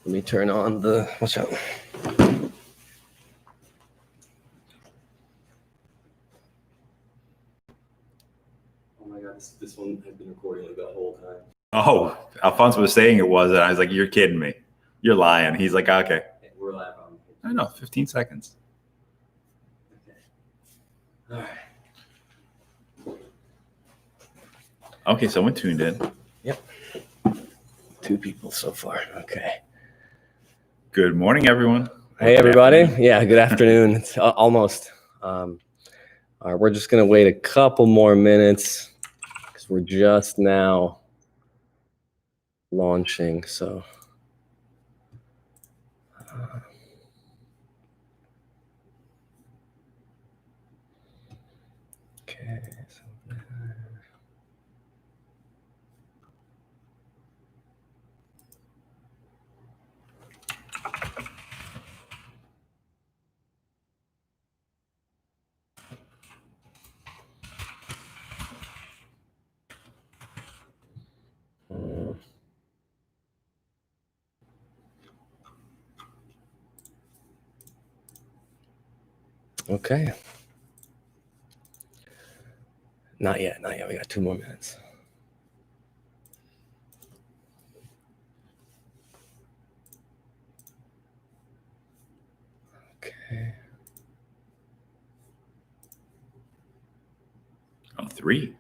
Let me turn on the, watch out. Oh my God, this one has been recording like the whole time. Oh, Alfonso was saying it was, and I was like, you're kidding me. You're lying. He's like, okay. We're live on. I know, 15 seconds. Okay. All right. Okay, someone tuned in. Yep. 2 people so far. Okay. Good morning, everyone. Hey, everybody. Yeah, good afternoon. It's almost. All right, we're just going to wait a couple more minutes because we're just now launching. So. Okay. Okay. Not yet. Not yet. We got 2 more minutes. Okay. Oh, 3.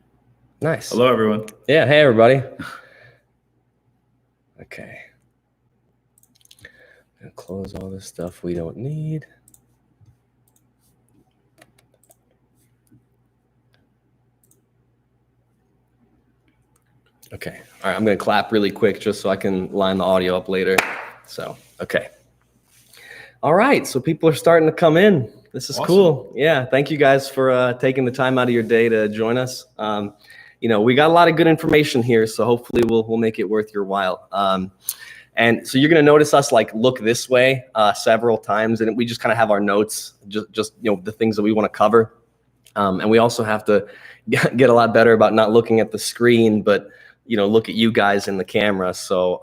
Nice. Hello, everyone. Yeah. Hey, everybody. Okay. Gonna close all this stuff we don't need. Okay. All right. I'm going to clap really quick just so I can line the audio up later. So, okay. All right. So people are starting to come in. This is Awesome. cool. Yeah. Thank you guys for taking the time out of your day to join us. You know, we got a lot of good information here, so hopefully we'll make it worth your while. And so you're going to notice us like look this way several times, and we just kind of have our notes, just you know, the things that we want to cover. And we also have to get a lot better about not looking at the screen, but you know, look at you guys in the camera. So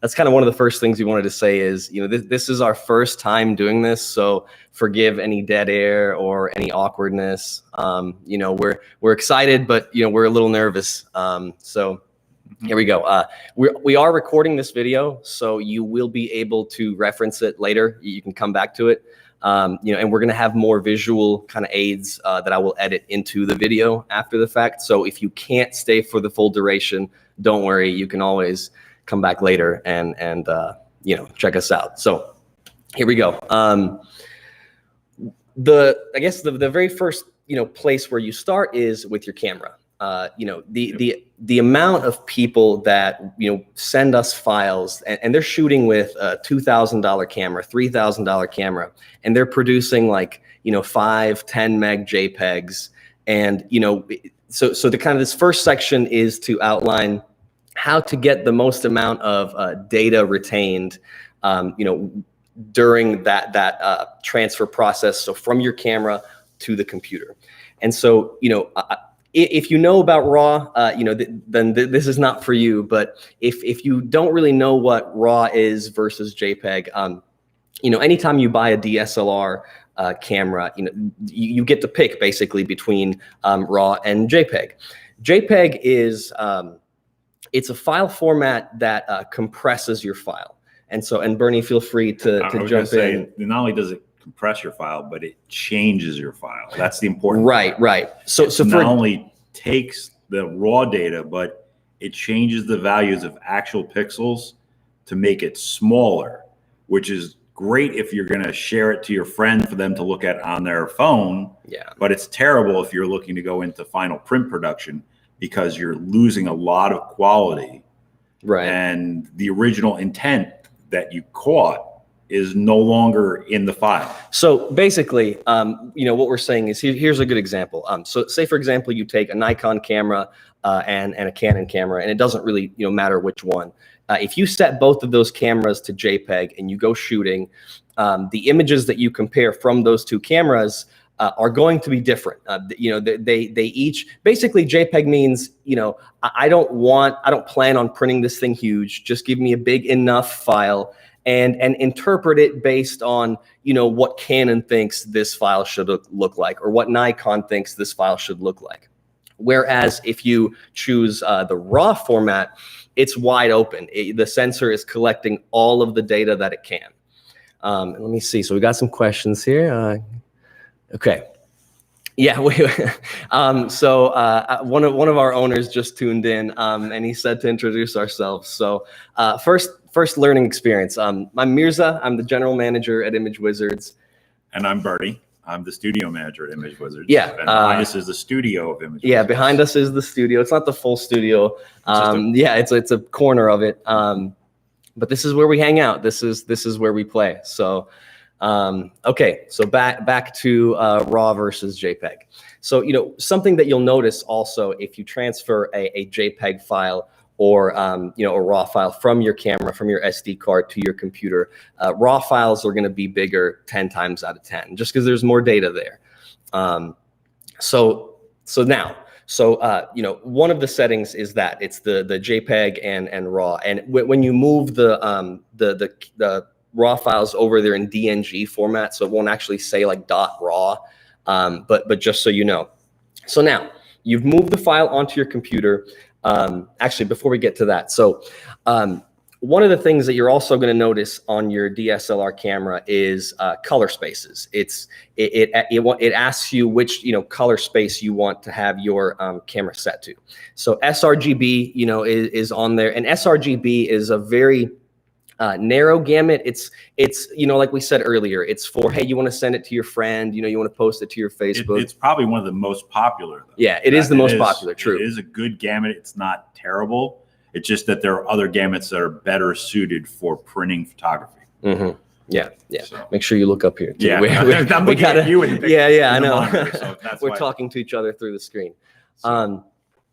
that's kind of one of the first things we wanted to say is, you know, this is our first time doing this, so forgive any dead air or any awkwardness. You know, we're excited, but you know, we're a little nervous. So here we go. We are recording this video, so you will be able to reference it later. You can come back to it. You know, and we're going to have more visual kind of aids that I will edit into the video after the fact. So if you can't stay for the full duration, don't worry. You can always come back later and you know, check us out. So here we go. I guess the very first, you know, place where you start is with your camera. You know, the amount of people that, you know, send us files and they're shooting with a $2,000 camera, $3,000 camera, and they're producing like, you know, 5-10 meg JPEGs. And, you know, so the kind of this first section is to outline how to get the most amount of data retained, you know, during that transfer process. So from your camera to the computer. And so, you know, if you know about RAW, you know, then this is not for you. But if you don't really know what RAW is versus JPEG, you know, anytime you buy a DSLR camera, you know, you get to pick basically between RAW and JPEG. JPEG is it's a file format that compresses your file. And so, and Bernie, feel free to jump in. Not only does it compress your file, but it changes your file. That's the important part. Right. So not only takes the raw data, but it changes the values of actual pixels to make it smaller, which is great if you're going to share it to your friend for them to look at on their phone. Yeah. But it's terrible if you're looking to go into final print production because you're losing a lot of quality. Right. And the original intent that you caught is no longer in the file. So basically, you know, what we're saying is here's a good example. So say, for example, you take a Nikon camera and a Canon camera, and it doesn't really, you know, matter which one. If you set both of those cameras to JPEG and you go shooting, the images that you compare from those two cameras, are going to be different. They each basically JPEG means, I don't plan on printing this thing huge. Just give me a big enough file and interpret it based on, what Canon thinks this file should look like, or what Nikon thinks this file should look like. Whereas if you choose the RAW format, it's wide open. The sensor is collecting all of the data that it can. Let me see. So we got some questions here. Okay. Yeah. One of our owners just tuned in, and he said to introduce ourselves. So first learning experience. I'm Mirza. I'm the general manager at Image Wizards. And I'm Bertie. I'm the studio manager at Image Wizards. Yeah. And behind us is the studio of Image Wizards. Yeah, behind us is the studio. It's not the full studio. It's a corner of it. But this is where we hang out. This is where we play. So, okay. So back to RAW versus JPEG. So, something that you'll notice also if you transfer a JPEG file or a RAW file from your camera, from your SD card to your computer, RAW files are going to be bigger 10 times out of 10, just because there's more data there. So one of the settings is that it's the JPEG and RAW, and when you move the RAW files over there in DNG format, so it won't actually say like .raw, but just so you know. So now you've moved the file onto your computer. Actually, before we get to that, so one of the things that you're also going to notice on your DSLR camera is color spaces. It asks you which color space you want to have your camera set to. So sRGB is on there, and sRGB is a very narrow gamut. It's like we said earlier, it's for, hey, you want to send it to your friend, you want to post it to your Facebook. It's probably one of the most popular, though. Yeah, it is the most popular. True. It is a good gamut. It's not terrible. It's just that there are other gamuts that are better suited for printing photography. Mm-hmm. Yeah. So. Make sure you look up here too. Yeah, I'm looking at you in the picture. Yeah, I know. Monitor, so we're talking to each other through the screen. So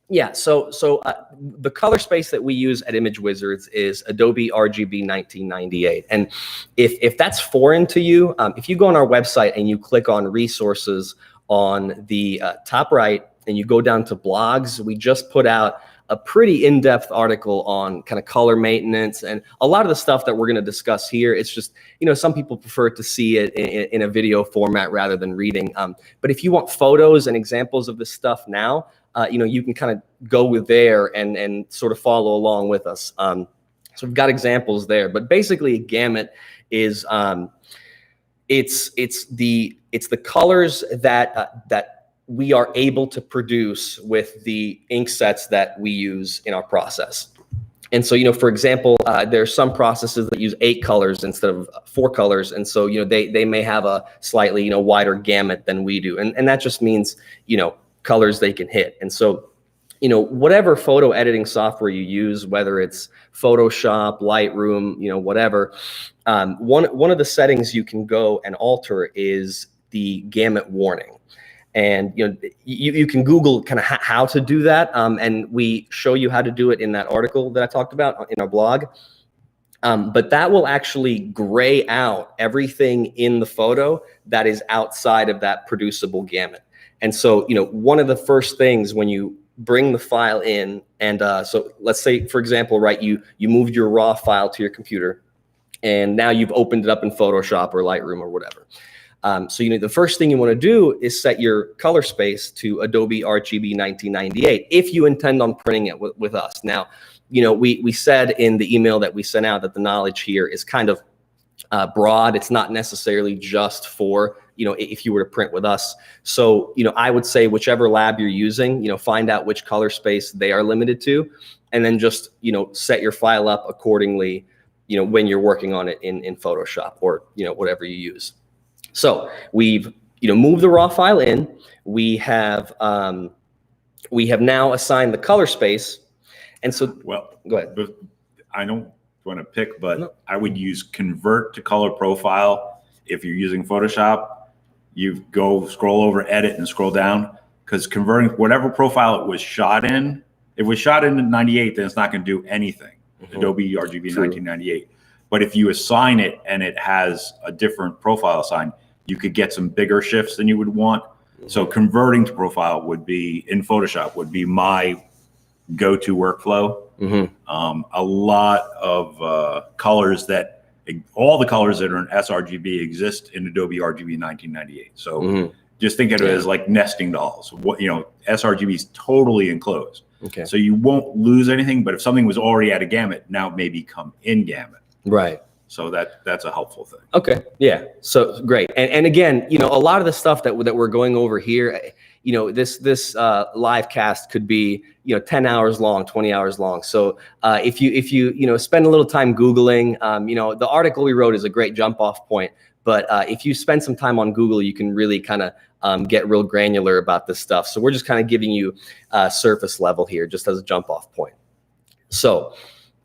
the color space that we use at Image Wizards is Adobe RGB 1998. And if that's foreign to you, if you go on our website and you click on resources on the top right and you go down to blogs, we just put out a pretty in-depth article on kind of color maintenance and a lot of the stuff that we're going to discuss here. It's just, some people prefer to see it in a video format rather than reading. But if you want photos and examples of this stuff now, you can kind of go with there and sort of follow along with us. So we've got examples there, but basically a gamut is it's the colors that we are able to produce with the ink sets that we use in our process. And so, for example, there are some processes that use 8 colors instead of 4 colors. And so, they may have a slightly, wider gamut than we do. And that just means, colors they can hit. And so, whatever photo editing software you use, whether it's Photoshop, Lightroom, whatever, one of the settings you can go and alter is the gamut warning. And you can Google kind of how to do that, and we show you how to do it in that article that I talked about in our blog. But that will actually gray out everything in the photo that is outside of that producible gamut. And so one of the first things when you bring the file in, and so let's say, for example, right, you moved your RAW file to your computer, and now you've opened it up in Photoshop or Lightroom or whatever. So the first thing you want to do is set your color space to Adobe RGB 1998 if you intend on printing it with us. Now, we said in the email that we sent out that the knowledge here is kind of broad. It's not necessarily just for if you were to print with us. So I would say whichever lab you're using, find out which color space they are limited to, and then just set your file up accordingly. When you're working on it in Photoshop or whatever you use. So we've moved the RAW file in. We have now assigned the color space, and so go ahead. But I don't want to pick, but I would use convert to color profile. If you're using Photoshop, you go scroll over, edit, and scroll down, because converting whatever profile it was shot in. If it was shot in 98, then it's not going to do anything. Adobe RGB 1998. But if you assign it and it has a different profile assigned, you could get some bigger shifts than you would want. So converting to profile would be, in Photoshop, would be my go-to workflow. A lot of colors that, all the colors that are in sRGB exist in Adobe RGB 1998. So just think of it as like nesting dolls. What, you know, sRGB is totally enclosed. Okay. So you won't lose anything, but if something was already at a gamut, now it may become in gamut. Right. So that's a helpful thing. Okay. Yeah. So great. And again, you know, a lot of the stuff that we're going over here, you know, this live cast could be, you know, 10 hours long, 20 hours long. So if you you know, spend a little time Googling, you know, the article we wrote is a great jump off point. But if you spend some time on Google, you can really kind of get real granular about this stuff. So we're just kind of giving you surface level here, just as a jump off point. So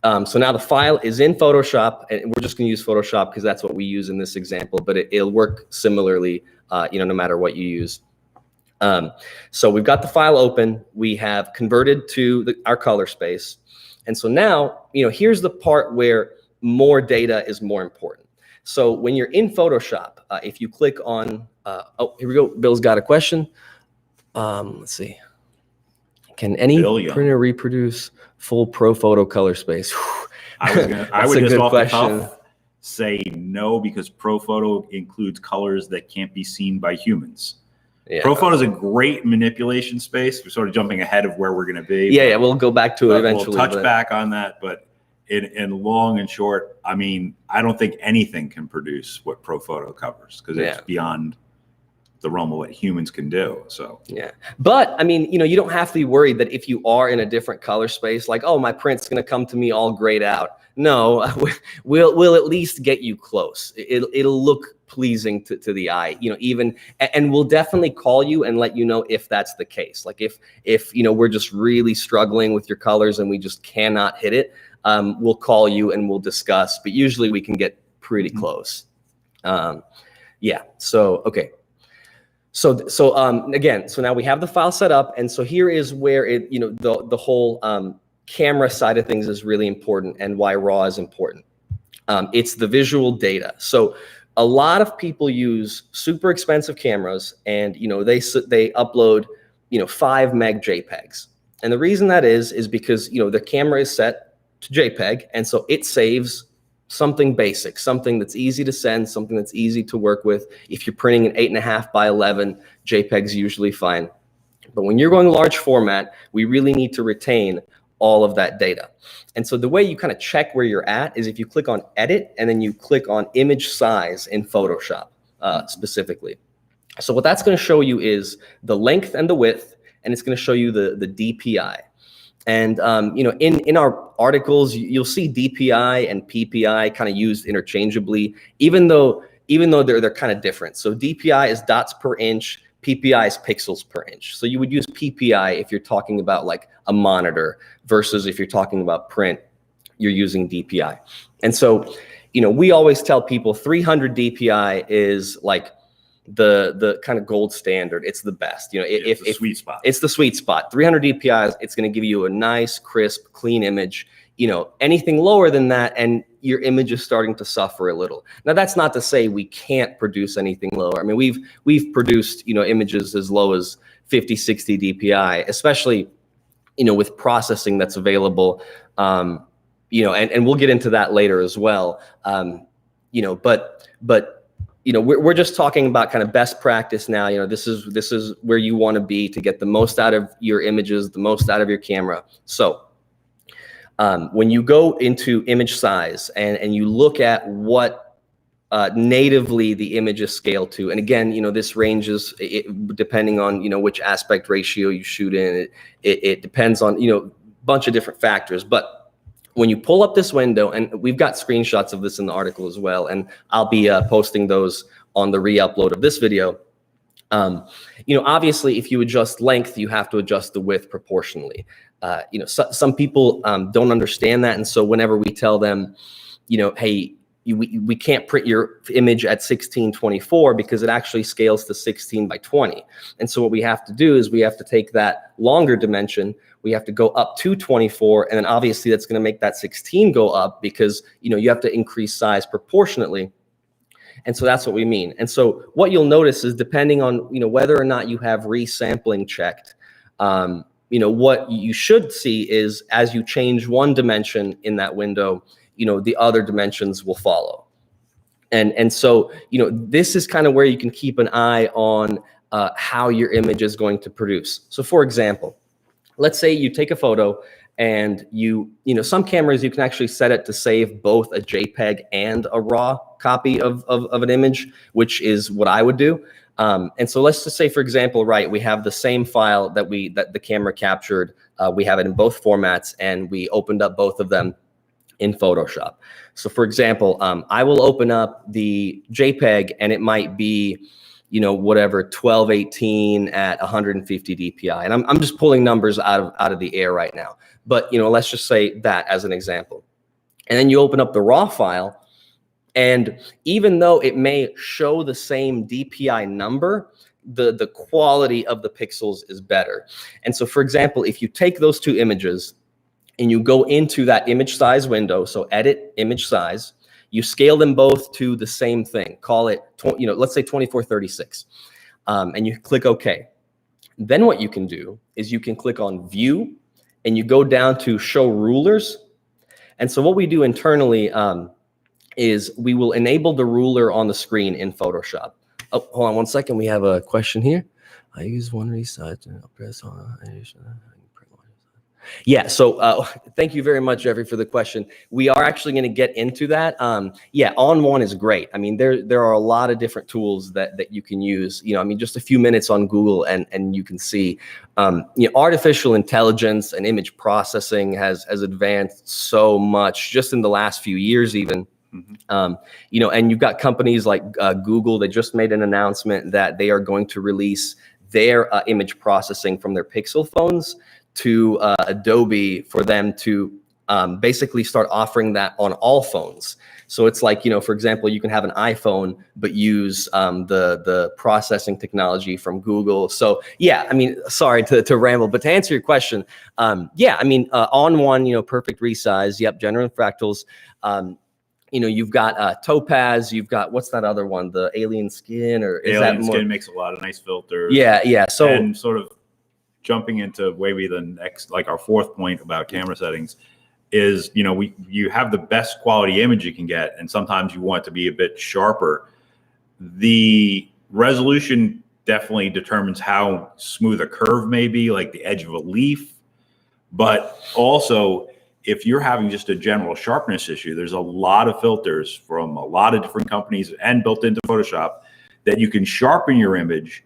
so now the file is in Photoshop, and we're just going to use Photoshop because that's what we use in this example, but it'll work similarly, you know, no matter what you use. So we've got the file open. We have converted to our color space. And so now, you know, here's the part where more data is more important. So when you're in Photoshop, if you click on, oh, here we go. Bill's got a question. Let's see. Can any printer reproduce full ProPhoto color space? I would just off the cuff say no, because ProPhoto includes colors that can't be seen by humans. Yeah. ProPhoto is a great manipulation space. We're sort of jumping ahead of where we're going to be. Yeah, we'll go back to it eventually. We'll touch back on that, but in long and short, I mean, I don't think anything can produce what ProPhoto covers, because it's beyond the realm of what humans can do. So yeah, but I mean, you know, you don't have to be worried that if you are in a different color space, like, oh, my print's going to come to me all grayed out. No, we'll at least get you close. It'll look pleasing to the eye, you know, even, and we'll definitely call you and let you know if that's the case. Like if you know, we're just really struggling with your colors and we just cannot hit it, we'll call you and we'll discuss, but usually we can get pretty close. Yeah, so okay. So again, so now we have the file set up, and so here is where it, you know, the whole camera side of things is really important, and why RAW is important. It's the visual data. So a lot of people use super expensive cameras, and you know, they upload, you know, 5 meg JPEGs, and the reason that is because, you know, the camera is set to JPEG, and so it saves something basic, something that's easy to send, something that's easy to work with. If you're printing an 8.5 by 11, JPEG's usually fine. But when you're going large format, we really need to retain all of that data. And so the way you kind of check where you're at is if you click on edit and then you click on image size in Photoshop specifically. So what that's going to show you is the length and the width, and it's going to show you the DPI. And you know, in our articles, you'll see DPI and PPI kind of used interchangeably, even though they're kind of different. So DPI is dots per inch, PPI is pixels per inch. So you would use PPI if you're talking about like a monitor, versus if you're talking about print, you're using DPI. And so, you know, we always tell people 300 DPI is like the kind of gold standard. It's the best, you know, if the sweet spot. It's the sweet spot. 300 DPI, it's going to give you a nice, crisp, clean image. You know, anything lower than that, and your image is starting to suffer a little. Now, that's not to say we can't produce anything lower. I mean, we've produced, you know, images as low as 50, 60 DPI, especially, you know, with processing that's available. You know, and we'll get into that later as well. You know, but you know, we're just talking about kind of best practice now. You know, this is where you want to be to get the most out of your images, the most out of your camera. So when you go into image size and you look at what natively the image is scaled to, and again, you know, this ranges depending on, you know, which aspect ratio you shoot in. It depends on, you know, a bunch of different factors, but when you pull up this window, and we've got screenshots of this in the article as well, and I'll be posting those on the re-upload of this video. You know, obviously, if you adjust length, you have to adjust the width proportionally. You know, some people don't understand that, and so whenever we tell them, you know, hey, we can't print your image at 1624 because it actually scales to 16 by 20. And so what we have to do is we have to take that longer dimension, we have to go up to 24, and then obviously that's going to make that 16 go up because, you know, you have to increase size proportionately. And so that's what we mean. And so what you'll notice is depending on, whether or not you have resampling checked, what you should see is as you change one dimension in that window, the other dimensions will follow. And so, this is kind of where you can keep an eye on how your image is going to produce. So for example, let's say you take a photo and some cameras, you can actually set it to save both a JPEG and a RAW copy of an image, which is what I would do. And so let's just say, for example, right, we have the same file that the camera captured. We have it in both formats, and we opened up both of them in Photoshop. So for example, I will open up the JPEG, and it might be, whatever, 1218 at 150 DPI. And I'm just pulling numbers out of the air right now. But, let's just say that as an example. And then you open up the RAW file, and even though it may show the same DPI number, the quality of the pixels is better. And so, for example, if you take those two images and you go into that image size window, so edit image size, you scale them both to the same thing, call it, let's say 2436, and you click OK. Then what you can do is you can click on View, and you go down to Show Rulers. And so what we do internally is we will enable the ruler on the screen in Photoshop. Oh, hold on one second. We have a question here. I use one resize and I'll press on. Yeah, so thank you very much, Jeffrey, for the question. We are actually going to get into that. Yeah, On1 is great. I mean, there are a lot of different tools that you can use. Just a few minutes on Google and you can see, artificial intelligence and image processing has advanced so much just in the last few years even. Mm-hmm. And you've got companies like Google. They just made an announcement that they are going to release their image processing from their Pixel phones to Adobe for them to basically start offering that on all phones. So it's like, for example, you can have an iPhone, but use the processing technology from Google. So yeah, sorry to ramble, but to answer your question, yeah, On1, perfect resize. Yep, general fractals. You've got Topaz, you've got, what's that other one? The Alien Skin, or is Alien that more? Skin makes a lot of nice filters. Yeah. So, and sort of jumping into maybe the next, like our fourth point about camera settings is, you have the best quality image you can get, and sometimes you want it to be a bit sharper. The resolution definitely determines how smooth a curve may be, like the edge of a leaf. But also, if you're having just a general sharpness issue, there's a lot of filters from a lot of different companies and built into Photoshop that you can sharpen your image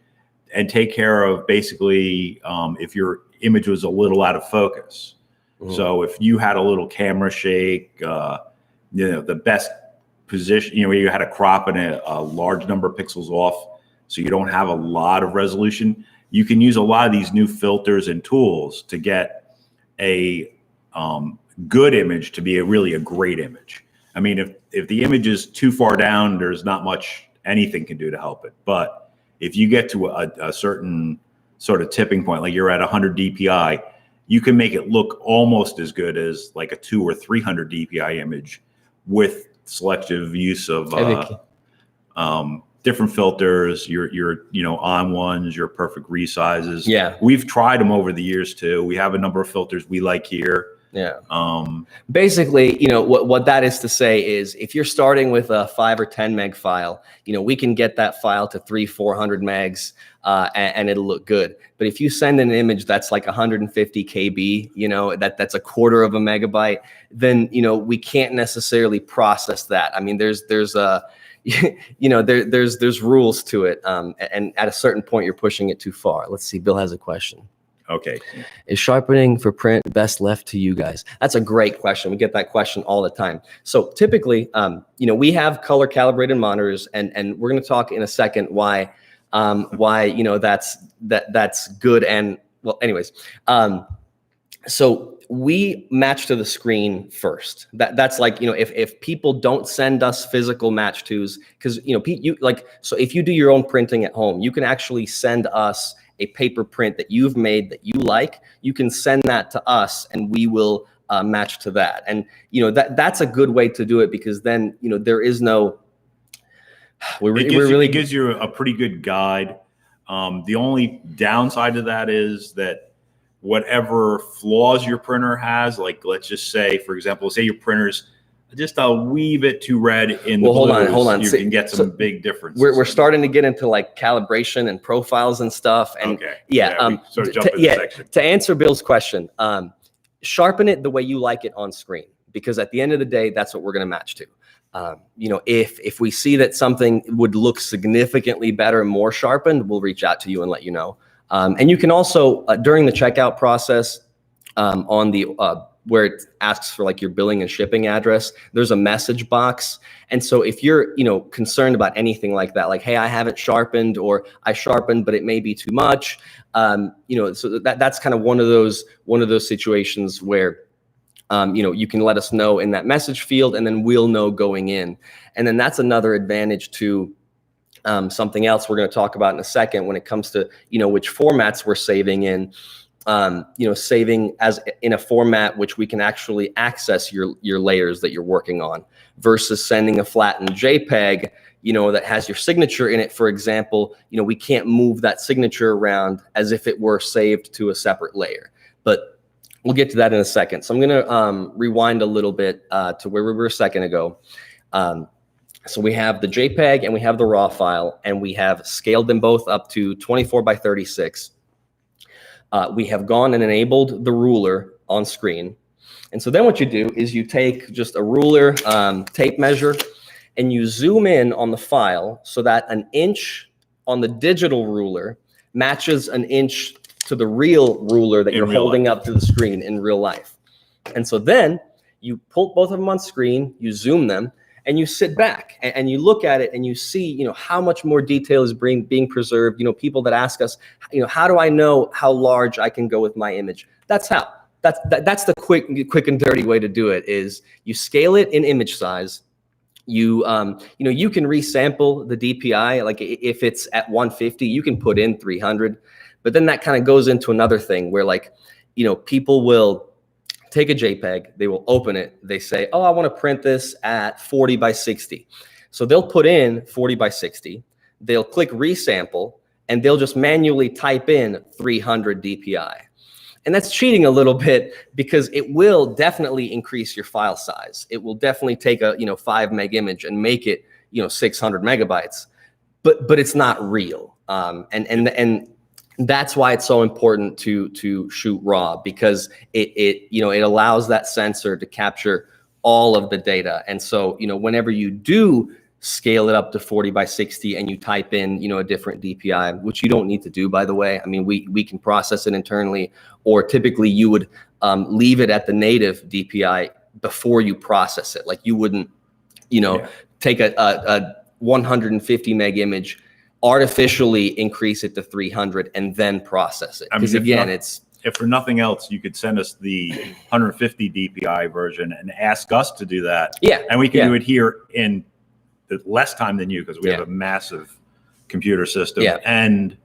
and take care of basically if your image was a little out of focus. Mm-hmm. So if you had a little camera shake, the best position, you had a crop and a large number of pixels off, so you don't have a lot of resolution, you can use a lot of these new filters and tools to get a good image to be really a great image. If the image is too far down, there's not much anything can do to help it. But if you get to a certain sort of tipping point, like you're at 100 DPI, you can make it look almost as good as like a 200 or 300 DPI image with selective use of different filters, your On1s, your perfect resizes. Yeah. We've tried them over the years too. We have a number of filters we like here. Yeah. Basically, what that is to say is if you're starting with a 5 or 10 meg file, we can get that file to 300-400 megs and it'll look good. But if you send an image that's like 150 KB, that's a quarter of a megabyte, then, we can't necessarily process that. There's rules to it. And at a certain point, you're pushing it too far. Let's see. Bill has a question. Okay. Is sharpening for print best left to you guys? That's a great question. We get that question all the time. So typically, we have color calibrated monitors, and we're going to talk in a second why that's good. And well, anyways, so we match to the screen first. That's like, if people don't send us physical match tos, because so if you do your own printing at home, you can actually send us a paper print that you've made that you like. You can send that to us and we will match to that. And that's a good way to do it, because then there is no It gives you a pretty good guide. The only downside to that is that whatever flaws your printer has, like let's just say, for example, say your printer's just a wee bit too red in the blues, hold on. You can get some big differences. We're starting to get into like calibration and profiles and stuff. And to answer Bill's question, sharpen it the way you like it on screen, because at the end of the day, that's what we're going to match to. If we see that something would look significantly better and more sharpened, we'll reach out to you and let you know. And you can also, during the checkout process, on the where it asks for like your billing and shipping address, there's a message box. And so if you're, concerned about anything like that, like, hey, I haven't sharpened, or I sharpened, but it may be too much, so that's kind of one of those situations where, you can let us know in that message field, and then we'll know going in. And then that's another advantage to something else we're going to talk about in a second when it comes to, which formats we're saving in. Saving as in a format which we can actually access your layers that you're working on, versus sending a flattened JPEG, that has your signature in it. For example, we can't move that signature around as if it were saved to a separate layer, but we'll get to that in a second. So I'm going to rewind a little bit to where we were a second ago. So we have the JPEG and we have the RAW file, and we have scaled them both up to 24 by 36. We have gone and enabled the ruler on screen. And so then what you do is you take just a ruler tape measure, and you zoom in on the file so that an inch on the digital ruler matches an inch to the real ruler that you're holding up to the screen in real life. And so then you pull both of them on screen, you zoom them, and you sit back and you look at it, and you see, how much more detail is being preserved. People that ask us, how do I know how large I can go with my image? That's how. That's the quick and dirty way to do it. Is you scale it in image size. You you can resample the DPI. Like if it's at 150, you can put in 300. But then that kind of goes into another thing where, like, people will take a JPEG, they will open it, they say, oh, I want to print this at 40 by 60. So they'll put in 40 by 60, they'll click resample, and they'll just manually type in 300 DPI. And that's cheating a little bit, because it will definitely increase your file size. It will definitely take a 5 meg image and make it 600 megabytes, but it's not real. And that's why it's so important to shoot RAW, because it allows that sensor to capture all of the data. And so, whenever you do scale it up to 40 by 60 and you type in, a different DPI, which you don't need to do, by the way. I mean, we can process it internally, or typically you would leave it at the native DPI before you process it. Like you wouldn't, take a 150 meg image, artificially increase it to 300 and then process it. Because again, if for nothing else, you could send us the 150 DPI version and ask us to do that. Yeah. And we can do it here in less time than you, because we have a massive computer system. Yeah. And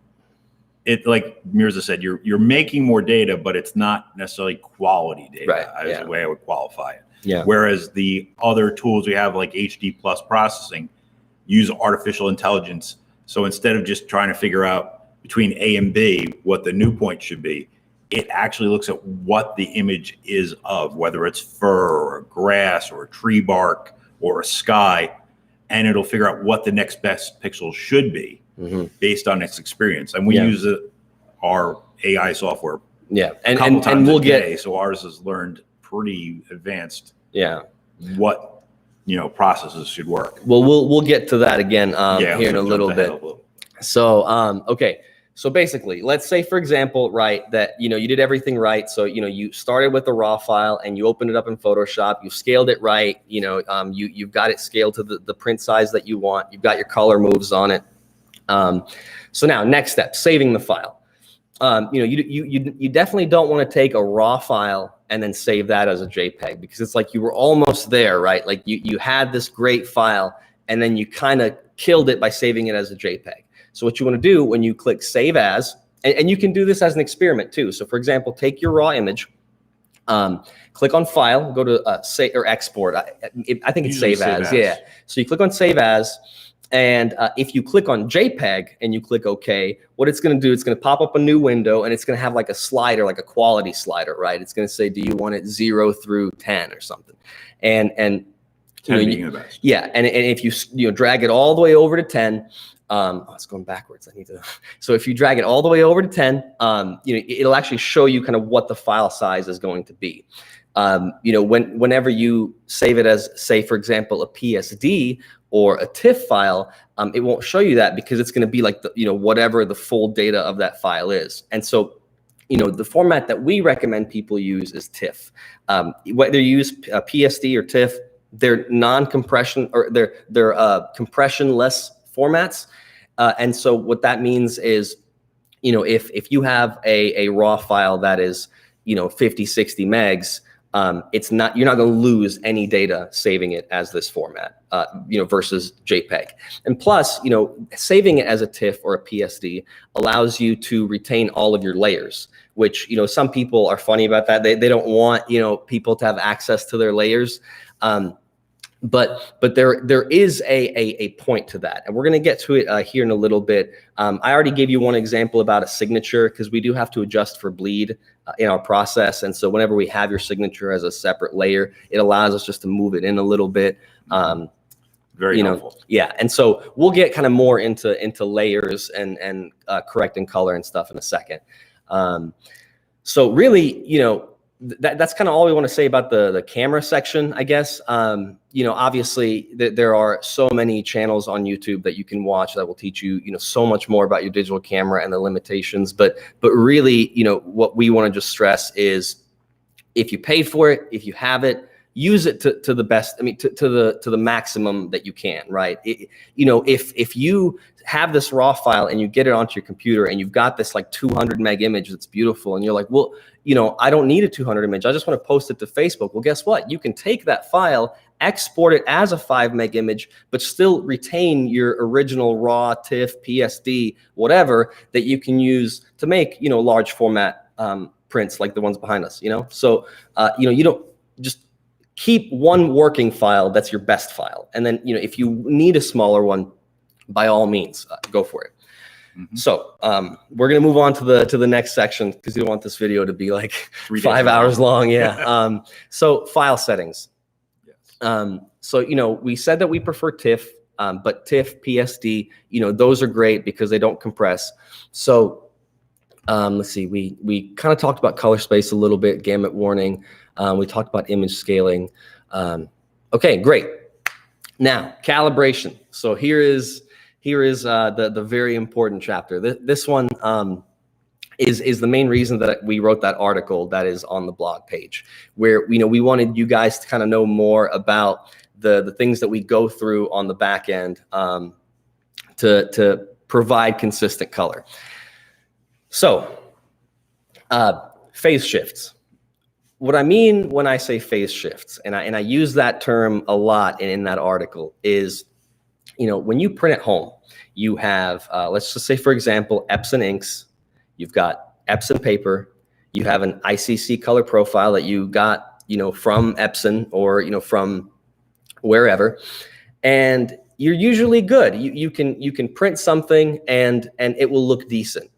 it, like Mirza said, you're making more data, but it's not necessarily quality data. Right. Is the way I would qualify it. Yeah. Whereas the other tools we have, like HD Plus processing, use artificial intelligence. So instead of just trying to figure out between A and B what the new point should be, it actually looks at what the image is of, whether it's fur or grass or a tree bark or a sky, and it'll figure out what the next best pixel should be based on its experience. And we use our AI software a couple times a day, so ours has learned pretty advanced what processes should work. Well, we'll get to that again here in a little bit. So okay, so basically, let's say, for example, right, that you did everything right. So you started with the RAW file and you opened it up in Photoshop. You scaled it right. You've got it scaled to the print size that you want. You've got your color moves on it. So now, next step, saving the file. You definitely don't want to take a RAW file and then save that as a JPEG, because it's like you were almost there, right? Like you had this great file and then you kind of killed it by saving it as a JPEG. So what you want to do when you click Save As, and you can do this as an experiment too. So for example, take your RAW image, click on File, go to Save or Export. I think it's Save As. Yeah. So you click on Save As, And if you click on JPEG and you click OK, what it's going to do, it's going to pop up a new window, and it's going to have like a slider, like a quality slider, right? It's going to say, do you want it 0 through 10 or something? And 10 being the best. yeah, and if you drag it all the way over to 10, it's going backwards. I need to. So if you drag it all the way over to 10, it'll actually show you kind of what the file size is going to be. Whenever you save it as, say, for example, a PSD or a TIFF file, it won't show you that because it's going to be like whatever the full data of that file is. And so, the format that we recommend people use is TIFF. Whether you use PSD or TIFF, they're non-compression, or they're compression-less formats. And so what that means is, if you have a raw file that is 50, 60 megs, you're not going to lose any data saving it as this format, versus JPEG. And plus, saving it as a TIFF or a PSD allows you to retain all of your layers, which, some people are funny about that. They don't want, people to have access to their layers. But there is a point to that, and we're going to get to it here in a little bit. I already gave you one example about a signature, because we do have to adjust for bleed in our process, and so whenever we have your signature as a separate layer, it allows us just to move it in a little bit. Very helpful. Yeah, and so we'll get kind of more into layers and correcting color and stuff in a second. So really, that's kind of all we want to say about the camera section, I guess. Obviously there are so many channels on YouTube that you can watch that will teach you, so much more about your digital camera and the limitations. But really, what we want to just stress is, if you paid for it, if you have it, use it to the best. I mean, to the maximum that you can, right? If you have this raw file and you get it onto your computer and you've got this like 200 meg image that's beautiful, and you're like, well, I don't need a 200 image. I just want to post it to Facebook. Well, guess what? You can take that file, export it as a 5 meg image, but still retain your original raw TIFF, PSD, whatever that you can use to make, large format prints like the ones behind us, So, you don't just keep one working file that's your best file. And then, if you need a smaller one, by all means, go for it. Mm-hmm. So we're going to move on to the next section, because you don't want this video to be like 5 hours long. Yeah. So file settings. Yes. So, we said that we prefer TIFF, but TIFF, PSD, those are great because they don't compress. So let's see, we kind of talked about color space a little bit, gamut warning. We talked about image scaling. Okay, great. Now, calibration. So here is the very important chapter. This one is the main reason that we wrote that article that is on the blog page, where we wanted you guys to kind of know more about the things that we go through on the back end to provide consistent color. So phase shifts. What I mean when I say phase shifts, and I use that term a lot in that article, is, when you print at home, you have, let's just say, for example, Epson inks, you've got Epson paper, you have an ICC color profile that you got, from Epson or, from wherever, and you're usually good. You can print something and it will look decent.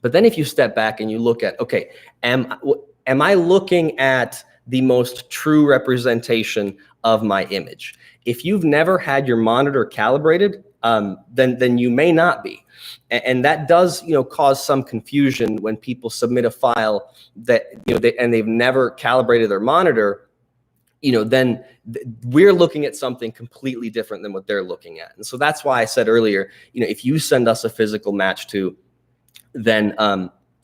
But then if you step back and you look at, okay, am I looking at the most true representation of my image? If you've never had your monitor calibrated, then you may not be. And that does, cause some confusion when people submit a file that, and they've never calibrated their monitor, then we're looking at something completely different than what they're looking at. And so that's why I said earlier, if you send us a physical match to, then,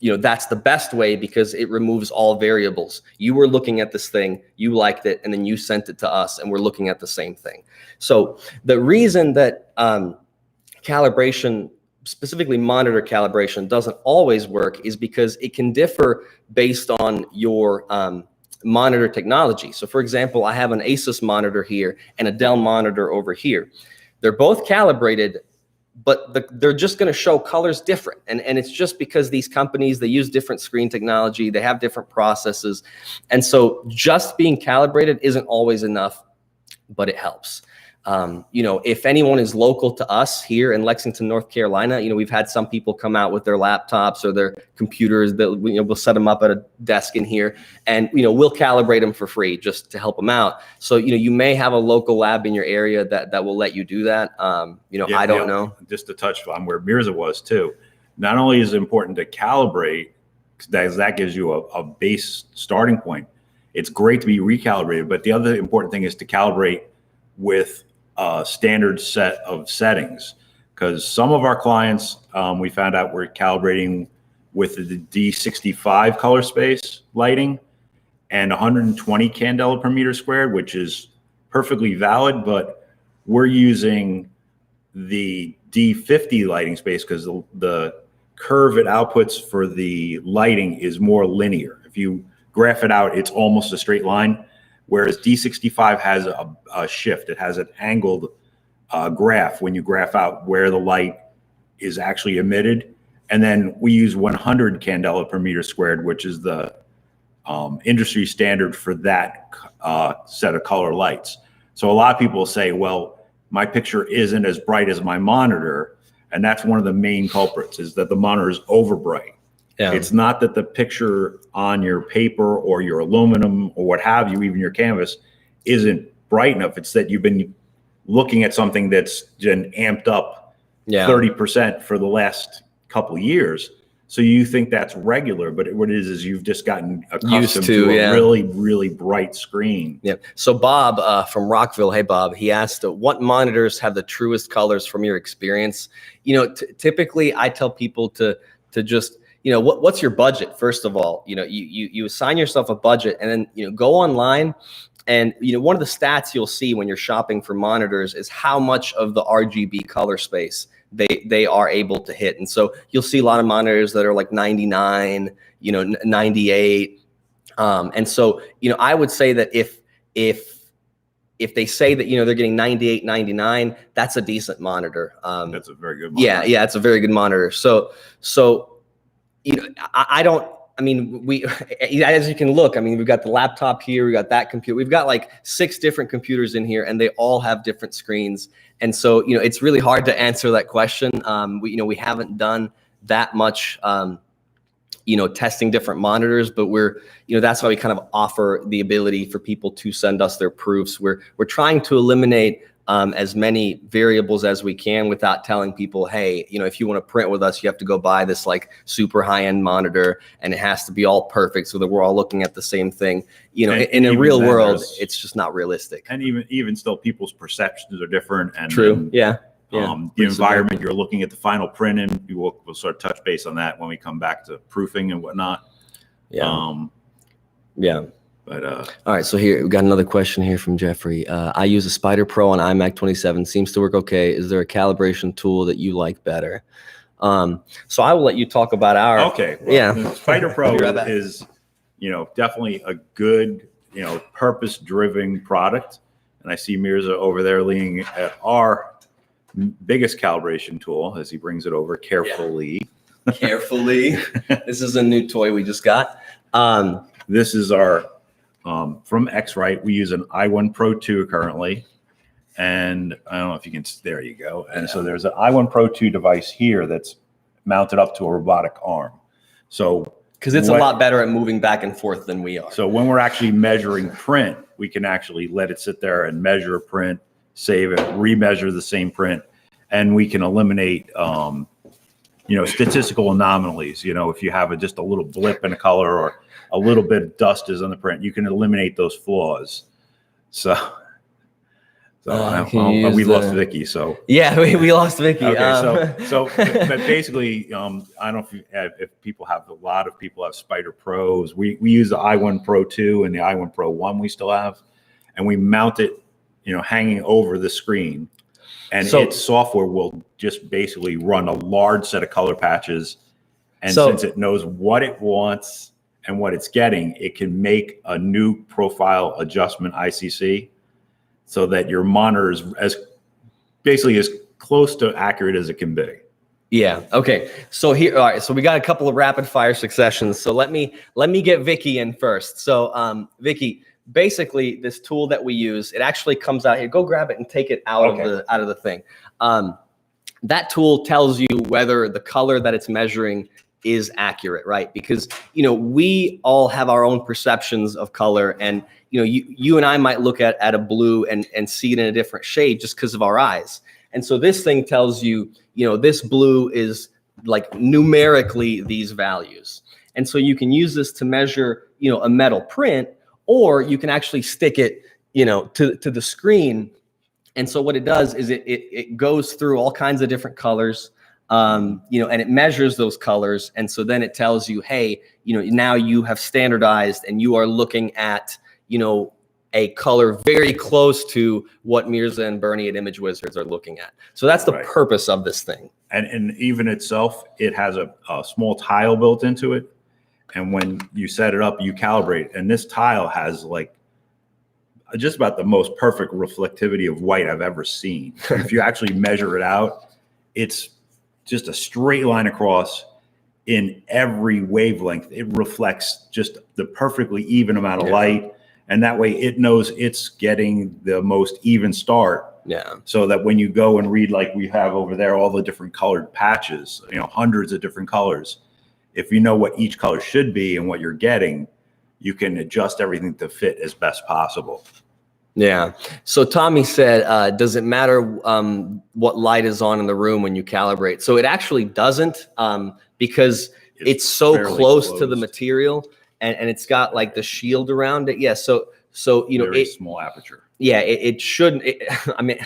that's the best way, because it removes all variables. You were looking at this thing, you liked it, and then you sent it to us, and we're looking at the same thing. So the reason that calibration, specifically monitor calibration, doesn't always work is because it can differ based on your monitor technology. So for example, I have an Asus monitor here and a Dell monitor over here. They're both calibrated, but they're just going to show colors different. And it's just because these companies, they use different screen technology, they have different processes. And so just being calibrated isn't always enough. but it helps. You know, if anyone is local to us here in Lexington, North Carolina, you know, we've had some people come out with their laptops or their computers that, you know, we'll set them up at a desk in here, and, you know, we'll calibrate them for free just to help them out. So, you know, you may have a local lab in your area that will let you do that. You know, I don't know. Just to touch on where Mirza was too. Not only is it important to calibrate, because that gives you a base starting point. It's great to be recalibrated, but the other important thing is to calibrate with a standard set of settings, because some of our clients, we found out, were calibrating with the D65 color space lighting and 120 candela per meter squared, which is perfectly valid, but we're using the D50 lighting space because the curve it outputs for the lighting is more linear. If you graph it out, it's almost a straight line. Whereas D65 has a shift. It has an angled graph when you graph out where the light is actually emitted. And then we use 100 candela per meter squared, which is the industry standard for that set of color lights. So a lot of people say, well, my picture isn't as bright as my monitor. And that's one of the main culprits, is that the monitor is over bright. Yeah. It's not that the picture on your paper or your aluminum or what have you, even your canvas, isn't bright enough. It's that you've been looking at something that's been amped up 30% for the last couple of years. So you think that's regular, but what it is you've just gotten accustomed to a really, really bright screen. Yeah. So Bob from Rockville, hey Bob, he asked, what monitors have the truest colors from your experience? You know, typically I tell people to just, you know, what's your budget? First of all, you know, you assign yourself a budget, and then, you know, go online. And, you know, one of the stats you'll see when you're shopping for monitors is how much of the RGB color space they are able to hit. And so you'll see a lot of monitors that are like 99, you know, 98. And so, you know, I would say that if they say that, you know, they're getting 98, 99, that's a decent monitor. That's a very good monitor. Yeah, it's a very good monitor. So, you know, I mean, we, as you can look, I mean, we've got the laptop here, we got that computer, we've got like 6 different computers in here, and they all have different screens. And so, you know, it's really hard to answer that question. We haven't done that much, you know, testing different monitors, but we're, you know, that's why we kind of offer the ability for people to send us their proofs. We're trying to eliminate as many variables as we can without telling people, hey, you know, if you want to print with us, you have to go buy this like super high-end monitor, and it has to be all perfect so that we're all looking at the same thing. You know, in a real world, it's just not realistic. And even still, people's perceptions are different. And true, the environment you're looking at the final print in, we'll sort of touch base on that when we come back to proofing and whatnot. But all right, so here we got another question here from Jeffrey. I use a Spyder Pro on iMac 27, seems to work okay. Is there a calibration tool that you like better? So I will let you talk about our. Okay, well, the Spyder Pro is, you know, definitely a good, you know, purpose-driven product. And I see Mirza over there leaning at our biggest calibration tool as he brings it over carefully. Yeah. Carefully. This is a new toy we just got. This is our. From X-Rite, we use an i1 Pro 2 currently, and I don't know if you can, there you go. And so there's an i1 Pro 2 device here that's mounted up to a robotic arm. So, because it's a lot better at moving back and forth than we are. So when we're actually measuring print, we can actually let it sit there and measure a print, save it, remeasure the same print, and we can eliminate, you know, statistical anomalies. You know, if you have just a little blip in a color or a little bit of dust is on the print, you can eliminate those flaws. So we lost Vicky. So yeah, we lost Vicky. Okay, but basically, I don't know if people have, a lot of people have Spyder Pros. We use the i1 Pro 2 and the i1 Pro 1 we still have, and we mount it, you know, hanging over the screen, and its software will just basically run a large set of color patches, and since it knows what it wants and what it's getting, it can make a new profile adjustment ICC so that your monitor is as close to accurate as it can be. Yeah. Okay. So here, all right. So we got a couple of rapid fire successions. So let me get Vicky in first. So Vicky, basically this tool that we use, it actually comes out here. Go grab it and take it out of the thing. That tool tells you whether the color that it's measuring is accurate, right? Because, you know, we all have our own perceptions of color, and, you know, you and I might look at a blue and see it in a different shade just because of our eyes. And so this thing tells you, you know, this blue is like numerically these values. And so you can use this to measure, you know, a metal print, or you can actually stick it, you know, to the screen. And so what it does is it goes through all kinds of different colors, you know, and it measures those colors. And so then it tells you, hey, you know, now you have standardized and you are looking at, you know, a color very close to what Mirza and Bernie at Image Wizards are looking at. So that's the purpose of this thing. And even itself, it has a small tile built into it. And when you set it up, you calibrate. And this tile has like just about the most perfect reflectivity of white I've ever seen. If you actually measure it out, it's just a straight line across in every wavelength. It reflects just the perfectly even amount of light. And that way it knows it's getting the most even start. Yeah. So that when you go and read, like we have over there, all the different colored patches, you know, hundreds of different colors. If you know what each color should be and what you're getting, you can adjust everything to fit as best possible. Yeah. So Tommy said, does it matter what light is on in the room when you calibrate? So it actually doesn't, because it's so close to the material, and it's got like the shield around it. Yeah. So you know, very small aperture. Yeah, it shouldn't. I mean,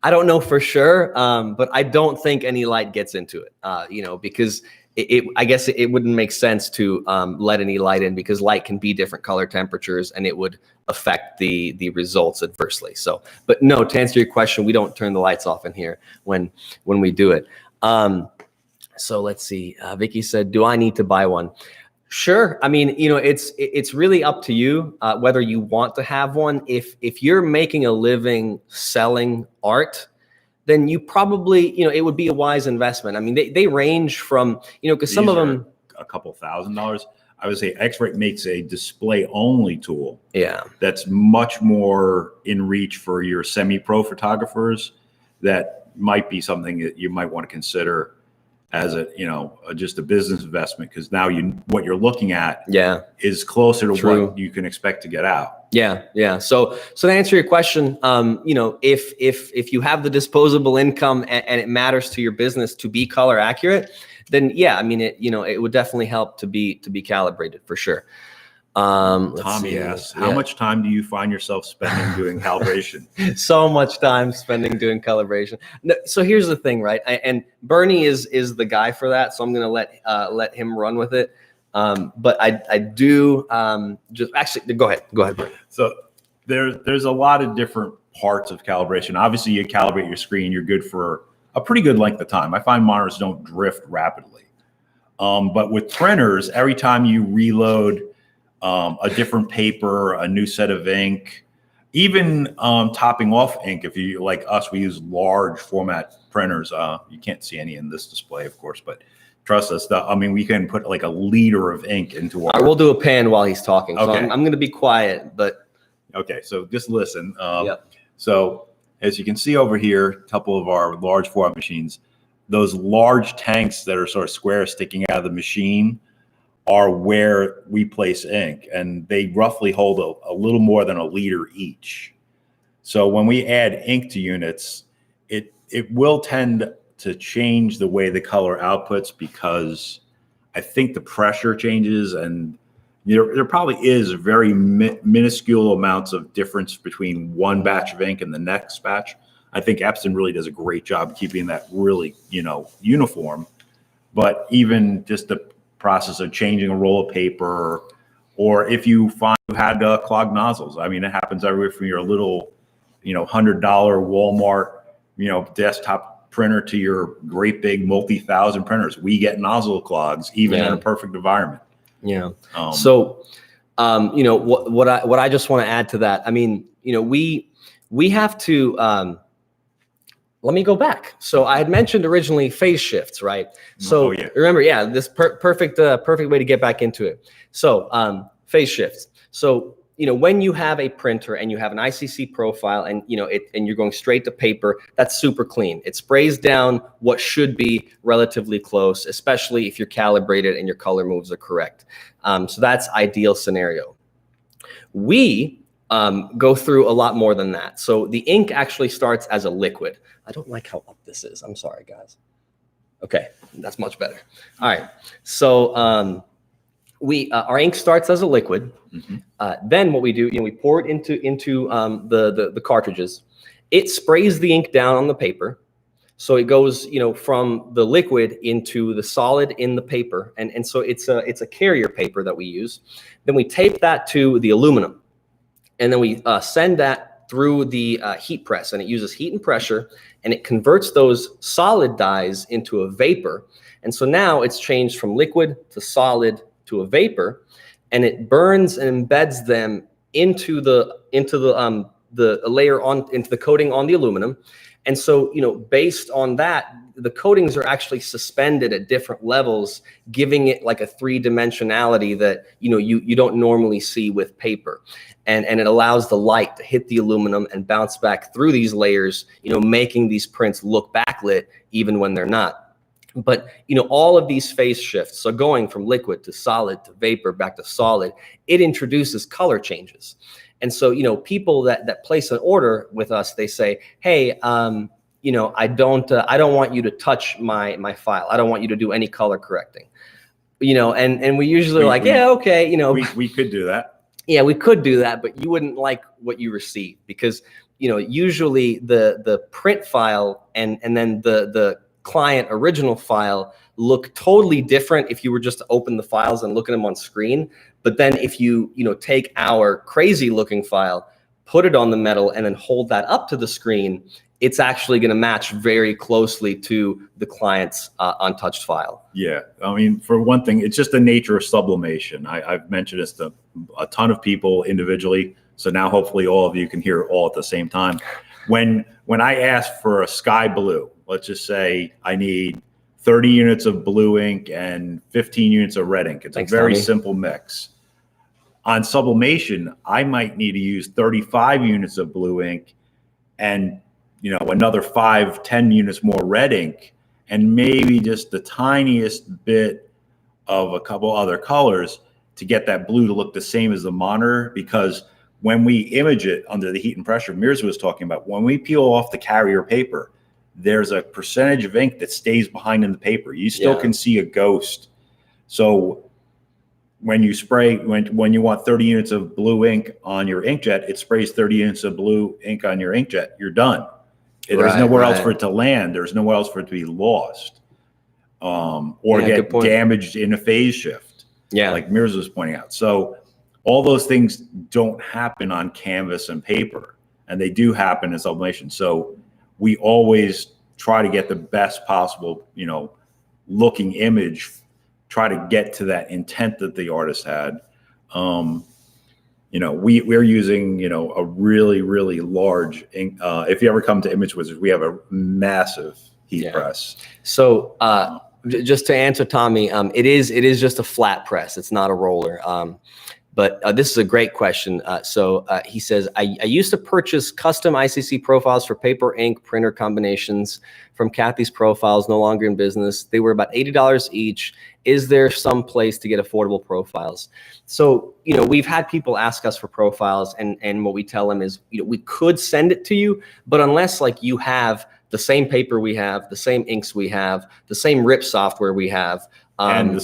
I don't know for sure, but I don't think any light gets into it. You know, because I guess it wouldn't make sense to let any light in, because light can be different color temperatures and it would affect the results adversely. So, but no, to answer your question, we don't turn the lights off in here when we do it. So let's see. Vicky said, "Do I need to buy one?" Sure. I mean, you know, it's really up to you whether you want to have one. If you're making a living selling art, then you probably, you know, it would be a wise investment. I mean, they range from, you know, because some of them a couple $1,000s. I would say X-Rite makes a display only tool. Yeah. That's much more in reach for your semi-pro photographers. That might be something that you might want to consider as a, you know, just a business investment, because now what you're looking at is closer to what you can expect to get out. Yeah. So to answer your question, you know, if you have the disposable income and it matters to your business to be color accurate, then yeah, I mean, it would definitely help to be calibrated for sure. Tommy asks, how much time do you find yourself spending doing calibration? So much time spending doing calibration. No, so here's the thing, right? And Bernie is the guy for that, so I'm going to let him run with it. But I do just actually go ahead, Bernie. So there's a lot of different parts of calibration. Obviously, you calibrate your screen, you're good for a pretty good length of time. I find monitors don't drift rapidly, but with printers, every time you reload a different paper, a new set of ink, even topping off ink. If you like us, we use large format printers. You can't see any in this display, of course, but trust us. I mean, we can put like a liter of ink into our. We'll do a pan while he's talking. So okay. I'm going to be quiet, but. Okay, so just listen. So as you can see over here, a couple of our large format machines, those large tanks that are sort of square sticking out of the machine are where we place ink, and they roughly hold a little more than a liter each. So when we add ink to units, it will tend to change the way the color outputs, because I think the pressure changes, and there probably is very minuscule amounts of difference between one batch of ink and the next batch. I think Epson really does a great job keeping that really, you know, uniform. But even just the process of changing a roll of paper, or if you find you had clogged nozzles. I mean, it happens everywhere from your little, you know, $100 Walmart, you know, desktop printer to your great big multi-thousand printers. We get nozzle clogs even in a perfect environment. Yeah. So, you know, what I just want to add to that, I mean, you know, we have to, let me go back. So I had mentioned originally phase shifts, right? So remember, this perfect way to get back into it. So phase shifts. So when you have a printer and you have an ICC profile and, and you're going straight to paper, that's super clean. It sprays down what should be relatively close, especially if you're calibrated and your color moves are correct. So that's ideal scenario. We go through a lot more than that. So the ink actually starts as a liquid. I don't like how up this is. I'm sorry, guys. Okay, that's much better. All right. So our ink starts as a liquid. Mm-hmm. Then what we do, we pour it into the cartridges. It sprays the ink down on the paper. So it goes, from the liquid into the solid in the paper. And so it's a carrier paper that we use. Then we tape that to the aluminum. And then we send that through the heat press. And it uses heat and pressure. And it converts those solid dyes into a vapor. And so now it's changed from liquid to solid to a vapor. And it burns and embeds them into the layer into the coating on the aluminum. And so, based on that, the coatings are actually suspended at different levels, giving it like a three-dimensionality that, you don't normally see with paper. And it allows the light to hit the aluminum and bounce back through these layers, making these prints look backlit even when they're not. But, all of these phase shifts, so going from liquid to solid to vapor back to solid, it introduces color changes. And so, people that place an order with us, they say, hey, I don't want you to touch my file. I don't want you to do any color correcting, and we usually yeah, okay. We could do that. Yeah, we could do that, but you wouldn't like what you receive because, usually the print file and then the client original file look totally different if you were just to open the files and look at them on screen. But then if you, take our crazy looking file, put it on the metal and then hold that up to the screen, it's actually going to match very closely to the client's untouched file. Yeah. I mean, for one thing, it's just the nature of sublimation. I've mentioned this to a ton of people individually. So now hopefully all of you can hear it all at the same time. When I ask for a sky blue, let's just say I need 30 units of blue ink and 15 units of red ink. It's a very simple mix. On sublimation, I might need to use 35 units of blue ink and another 10 units more red ink, and maybe just the tiniest bit of a couple other colors to get that blue to look the same as the monitor. Because when we image it under the heat and pressure Mirza was talking about, when we peel off the carrier paper, there's a percentage of ink that stays behind in the paper. You still can see a ghost. So when you spray, when you want 30 units of blue ink on your inkjet, it sprays 30 units of blue ink on your inkjet. You're done. There's nowhere else for it to land. There's nowhere else for it to be lost or get damaged in a phase shift. Yeah, like Mirza was pointing out. So all those things don't happen on canvas and paper, and they do happen in sublimation. So we always try to get the best possible, looking image, try to get to that intent that the artist had. We're using, a really, really large ink. If you ever come to Image Wizards, we have a massive heat press. So just to answer Tommy, it is just a flat press. It's not a roller. But this is a great question. So he says, I used to purchase custom ICC profiles for paper, ink, printer combinations from Kathy's Profiles, no longer in business. They were about $80 each. Is there some place to get affordable profiles? So, we've had people ask us for profiles, and what we tell them is, we could send it to you, but unless you have the same paper we have, the same inks we have, the same RIP software we have, and the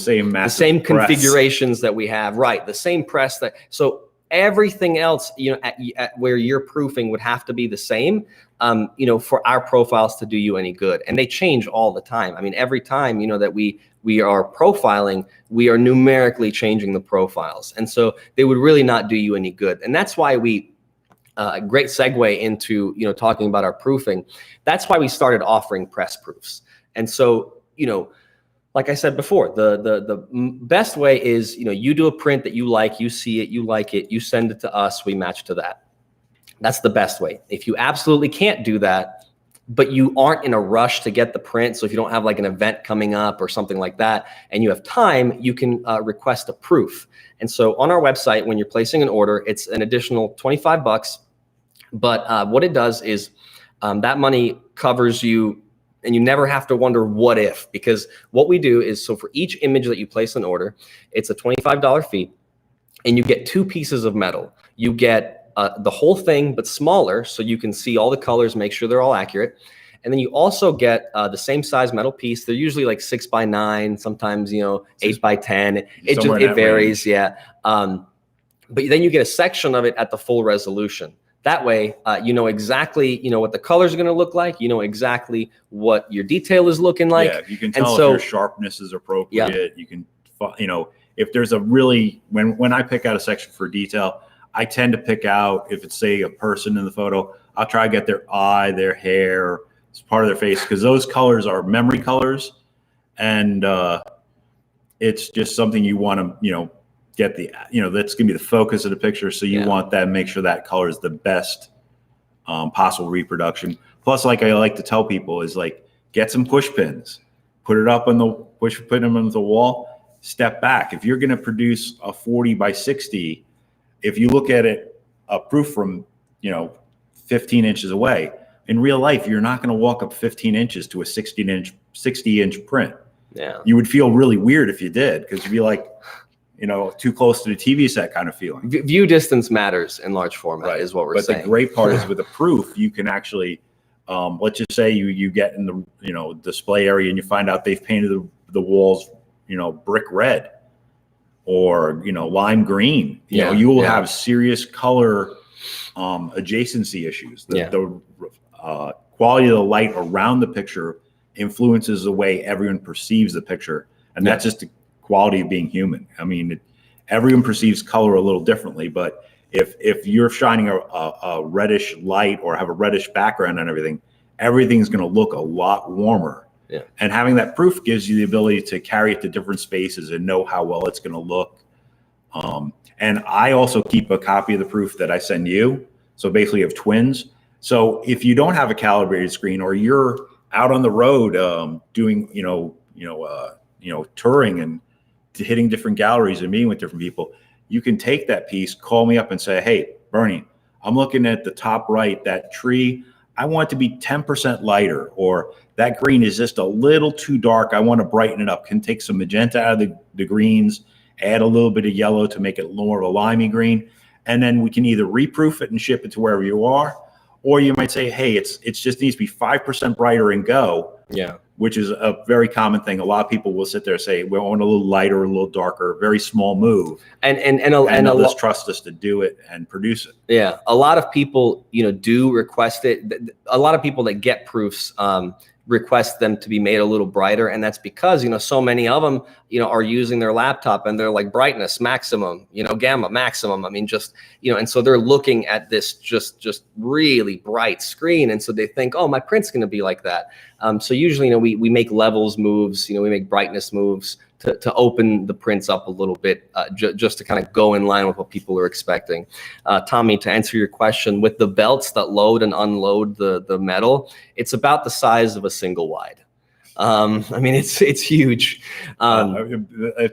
same configurations that we have, right? The same press so everything else, at where you're proofing would have to be the same, for our profiles to do you any good. And they change all the time. I mean, every time, that we are profiling, we are numerically changing the profiles. And so they would really not do you any good. And that's why great segue into, talking about our proofing. That's why we started offering press proofs. And so, like I said before, the best way is, you do a print that you like, you see it, you like it, you send it to us, we match to that. That's the best way. If you absolutely can't do that, but you aren't in a rush to get the print. So if you don't have like an event coming up or something like that, and you have time, you can request a proof. And so on our website, when you're placing an order, it's an additional $25. But what it does is that money covers you, and you never have to wonder what if, because what we do is, so for each image that you place an order, it's a $25 fee, and you get 2 pieces of metal. You get the whole thing, but smaller, so you can see all the colors, make sure they're all accurate. And then you also get the same size metal piece. They're usually like 6x9, sometimes 8x10. It varies, yeah. But then you get a section of it at the full resolution. That way, you know exactly what the colors are going to look like. You know exactly what your detail is looking like. Yeah, you can tell if your sharpness is appropriate. Yeah. You can, if there's a really, when I pick out a section for detail, I tend to pick out, if it's say a person in the photo, I'll try to get their eye, their hair, it's part of their face, because those colors are memory colors, and it's just something you want to, get the, that's going to be the focus of the picture. So you want that, make sure that color is the best possible reproduction. Plus, like I like to tell people, is like, get some push pins, put it up on put them on the wall, step back. If you're going to produce a 40x60, if you look at it, a proof from, 15 inches away, in real life, you're not going to walk up 15 inches to a 60-inch print. Yeah. You would feel really weird if you did, because you'd be like, too close to the TV set kind of feeling. View distance matters in large format, is what we're saying. But the great part is with a proof, you can actually, let's just say you get in the, display area and you find out they've painted the walls, brick red, or lime green. You will have serious color adjacency issues. The quality of the light around the picture influences the way everyone perceives the picture, and that's just the quality of being human. I mean, everyone perceives color a little differently, but if you're shining a reddish light or have a reddish background and everything's going to look a lot warmer. Yeah. And having that proof gives you the ability to carry it to different spaces and know how well it's going to look. And I also keep a copy of the proof that I send you. So basically you have twins. So if you don't have a calibrated screen, or you're out on the road doing, touring and hitting different galleries and meeting with different people, you can take that piece, call me up and say, hey, Bernie, I'm looking at the top right, that tree, I want it to be 10% lighter, or that green is just a little too dark, I want to brighten it up. Can take some magenta out of the greens, add a little bit of yellow to make it more of a limey green, and then we can either reproof it and ship it to wherever you are, or you might say, hey, it's just needs to be 5% brighter and go. Yeah. Which is a very common thing. A lot of people will sit there and say, we want a little lighter, a little darker, very small move. And they'll just trust us to do it and produce it. Yeah. A lot of people, do request it. A lot of people that get proofs request them to be made a little brighter. And that's because, so many of them, are using their laptop and they're like brightness maximum, gamma maximum. I mean, just, and so they're looking at this just really bright screen. And so they think, oh, my print's going to be like that. So usually, we make levels moves, we make brightness moves to open the prints up a little bit, just to kind of go in line with what people are expecting. Tommy, to answer your question, with the belts that load and unload the metal, it's about the size of a single wide. I mean, it's huge.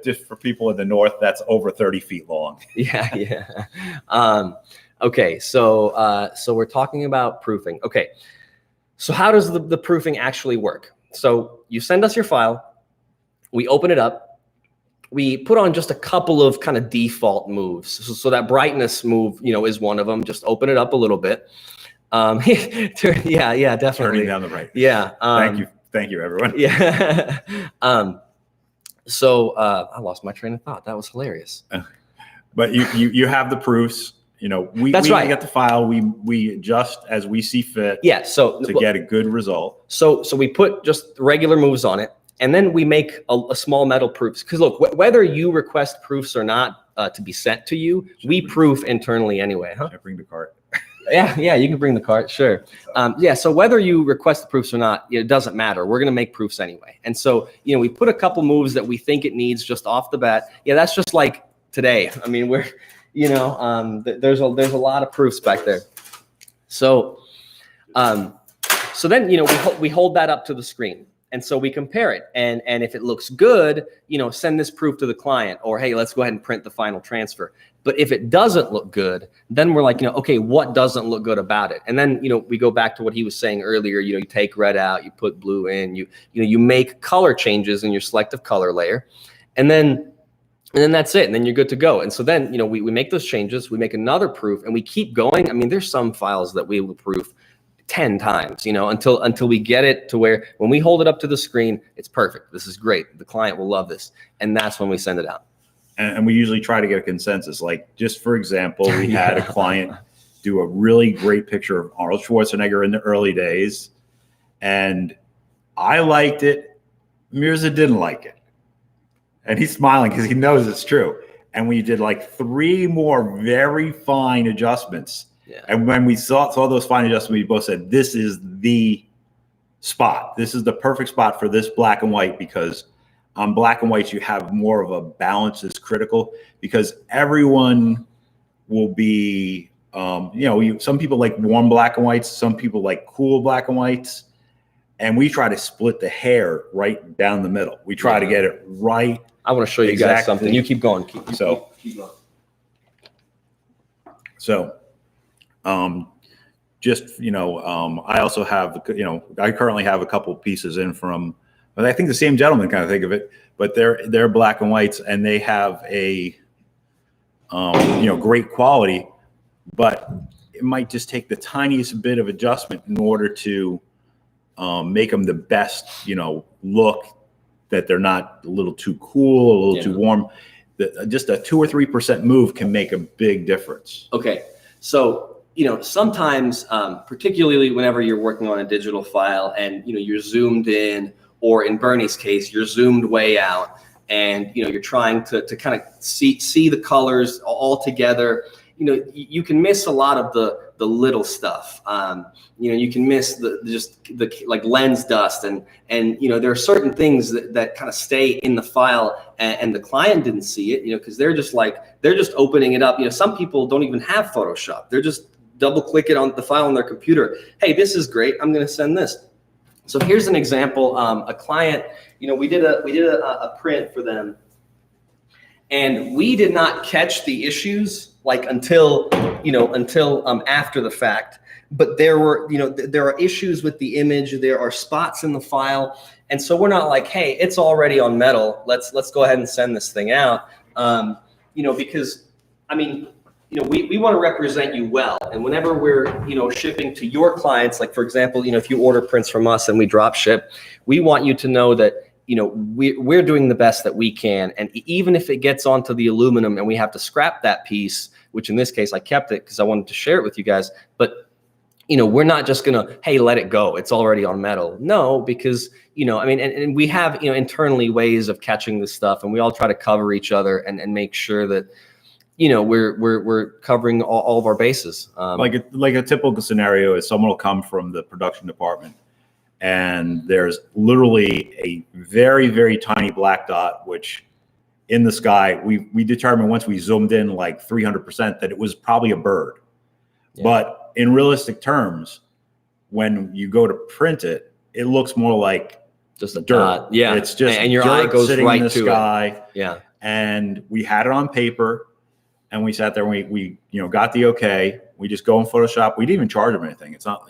Just for people in the north, that's over 30 feet long. Yeah. Okay, so we're talking about proofing. Okay, so how does the proofing actually work? So you send us your file. We open it up, we put on just a couple of kind of default moves. So that brightness move, is one of them. Just open it up a little bit. Yeah, definitely. Turning down the right. Yeah. Thank you, everyone. Yeah. So I lost my train of thought. That was hilarious. But you have the proofs. We get the file. We adjust as we see fit. Yeah. So to get a good result. So we put just regular moves on it. And then we make a small metal proofs. Because look, whether you request proofs or not to be sent to you, we proof internally anyway. Huh? I bring the cart. Yeah, you can bring the cart, sure. So whether you request the proofs or not, it doesn't matter. We're going to make proofs anyway. And so, we put a couple moves that we think it needs just off the bat. Yeah, that's just like today. I mean, we're, there's a lot of proofs back there. So So then, we hold that up to the screen. And so we compare it. And if it looks good, send this proof to the client, or, hey, let's go ahead and print the final transfer. But if it doesn't look good, then we're like, okay, what doesn't look good about it? And then, we go back to what he was saying earlier. You take red out, you put blue in, you make color changes in your selective color layer. And then that's it. And then you're good to go. And so then, we make those changes, we make another proof, and we keep going. I mean, there's some files that we will proof 10 times, until we get it to where when we hold it up to the screen, it's perfect. This is great. The client will love this. And that's when we send it out. And we usually try to get a consensus. Like, just for example, we had a client do a really great picture of Arnold Schwarzenegger in the early days. And I liked it. Mirza didn't like it. And he's smiling because he knows it's true. And we did like 3 more very fine adjustments. Yeah. And when we saw those fine adjustments, we both said, this is the spot. This is the perfect spot for this black and white, because on black and whites, you have more of a balance is critical, because everyone will be, some people like warm black and whites. Some people like cool black and whites. And we try to split the hair right down the middle. We try to get it right. I want to show you guys something. You keep going. Keep going. I also have, I currently have a couple pieces in from, but I think the same gentleman kind of think of it, but they're black and whites, and they have a, great quality, but it might just take the tiniest bit of adjustment in order to make them the best, look, that they're not a little too cool, a little too warm. Just a 2 or 3% move can make a big difference. Okay. So, sometimes, particularly whenever you're working on a digital file and, you're zoomed in, or in Bernie's case, you're zoomed way out, and, you're trying to kind of see the colors all together. You can miss a lot of the little stuff. You can miss the like lens dust, and there are certain things that kind of stay in the file, and the client didn't see it, because they're just opening it up. Some people don't even have Photoshop. They're just double click it on the file on their computer. Hey, this is great. I'm going to send this. So here's an example. A client, we did a print for them, and we did not catch the issues until after the fact. But there are issues with the image. There are spots in the file, and so we're not like, hey, it's already on metal. Let's go ahead and send this thing out. Because we want to represent you well, and whenever we're shipping to your clients, like for example, if you order prints from us and we drop ship, we want you to know that we're doing the best that we can. And even if it gets onto the aluminum and we have to scrap that piece, which in this case I kept it because I wanted to share it with you guys, but we're not just gonna, hey, let it go, it's already on metal. No, because and we have internally ways of catching this stuff, and we all try to cover each other and make sure that we're covering all of our bases. Like a typical scenario is someone will come from the production department, and there's literally a very, very tiny black dot, which in the sky, we determined once we zoomed in like 300% that it was probably a bird. Yeah. But in realistic terms, when you go to print it, it looks more like just a dirt. Dot. Yeah. It's just and your eye goes sitting right in the to sky. It. Yeah. And we had it on paper, and we sat there and we got the okay. We just go in Photoshop. We didn't even charge them anything. It's not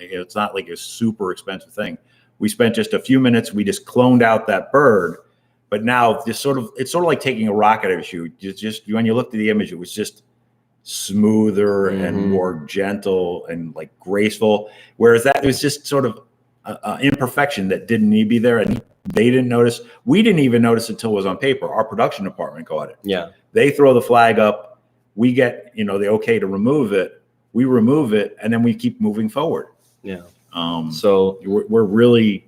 like a super expensive thing. We spent just a few minutes. We just cloned out that bird. But now it's sort of like taking a rocket out of a shoe. Just when you looked at the image, it was just smoother and more gentle and like graceful. Whereas that was just sort of an imperfection that didn't need to be there, and they didn't notice. We didn't even notice until it was on paper. Our production department caught it. Yeah. They throw the flag up. We get the okay to remove it. We remove it, and then we keep moving forward. Yeah. So we're really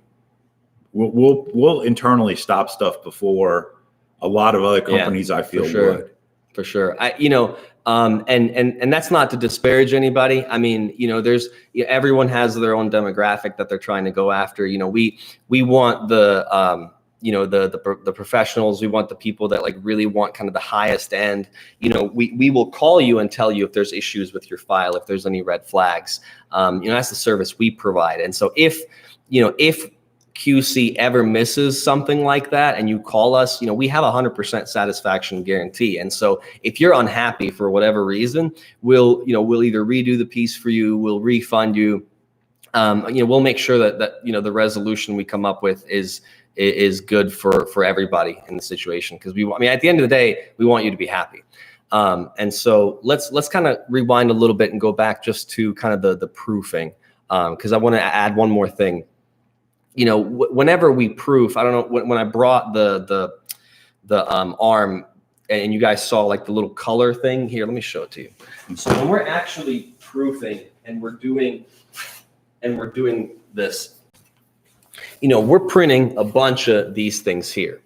we'll internally stop stuff before a lot of other companies. I feel would. For sure. And that's not to disparage anybody. I mean, there's everyone has their own demographic that they're trying to go after. We want the you know, the professionals. We want the people that like really want kind of the highest end. You know, we will call you and tell you if there's issues with your file, if there's any red flags. You know, that's the service we provide. And so if QC ever misses something like that and you call us, you know, we have 100% satisfaction guarantee. And so if you're unhappy for whatever reason, we'll either redo the piece for you, we'll refund you. You know, we'll make sure that you know, the resolution we come up with is good for everybody in the situation. Because I mean, at the end of the day, we want you to be happy. And so let's kind of rewind a little bit and go back just to kind of the proofing. Because I want to add one more thing. You know, whenever we proof, I don't know, when I brought the arm and you guys saw like the little color thing here, let me show it to you. So when we're actually proofing and we're doing this, you know, we're printing a bunch of these things here.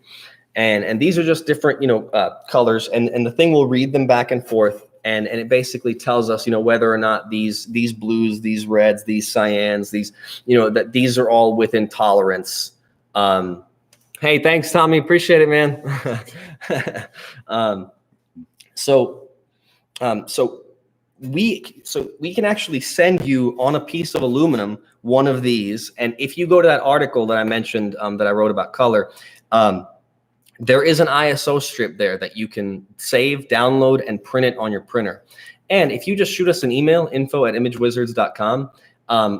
And these are just different, you know, colors, and the thing will read them back and forth. And it basically tells us, you know, whether or not these blues, these reds, these cyans, these, you know, that these are all within tolerance. Hey, thanks, Tommy. Appreciate it, man. So we can actually send you on a piece of aluminum one of these. And if you go to that article that I mentioned, that I wrote about color, there is an ISO strip there that you can save, download, and print it on your printer. And if you just shoot us an email, info@imagewizards.com,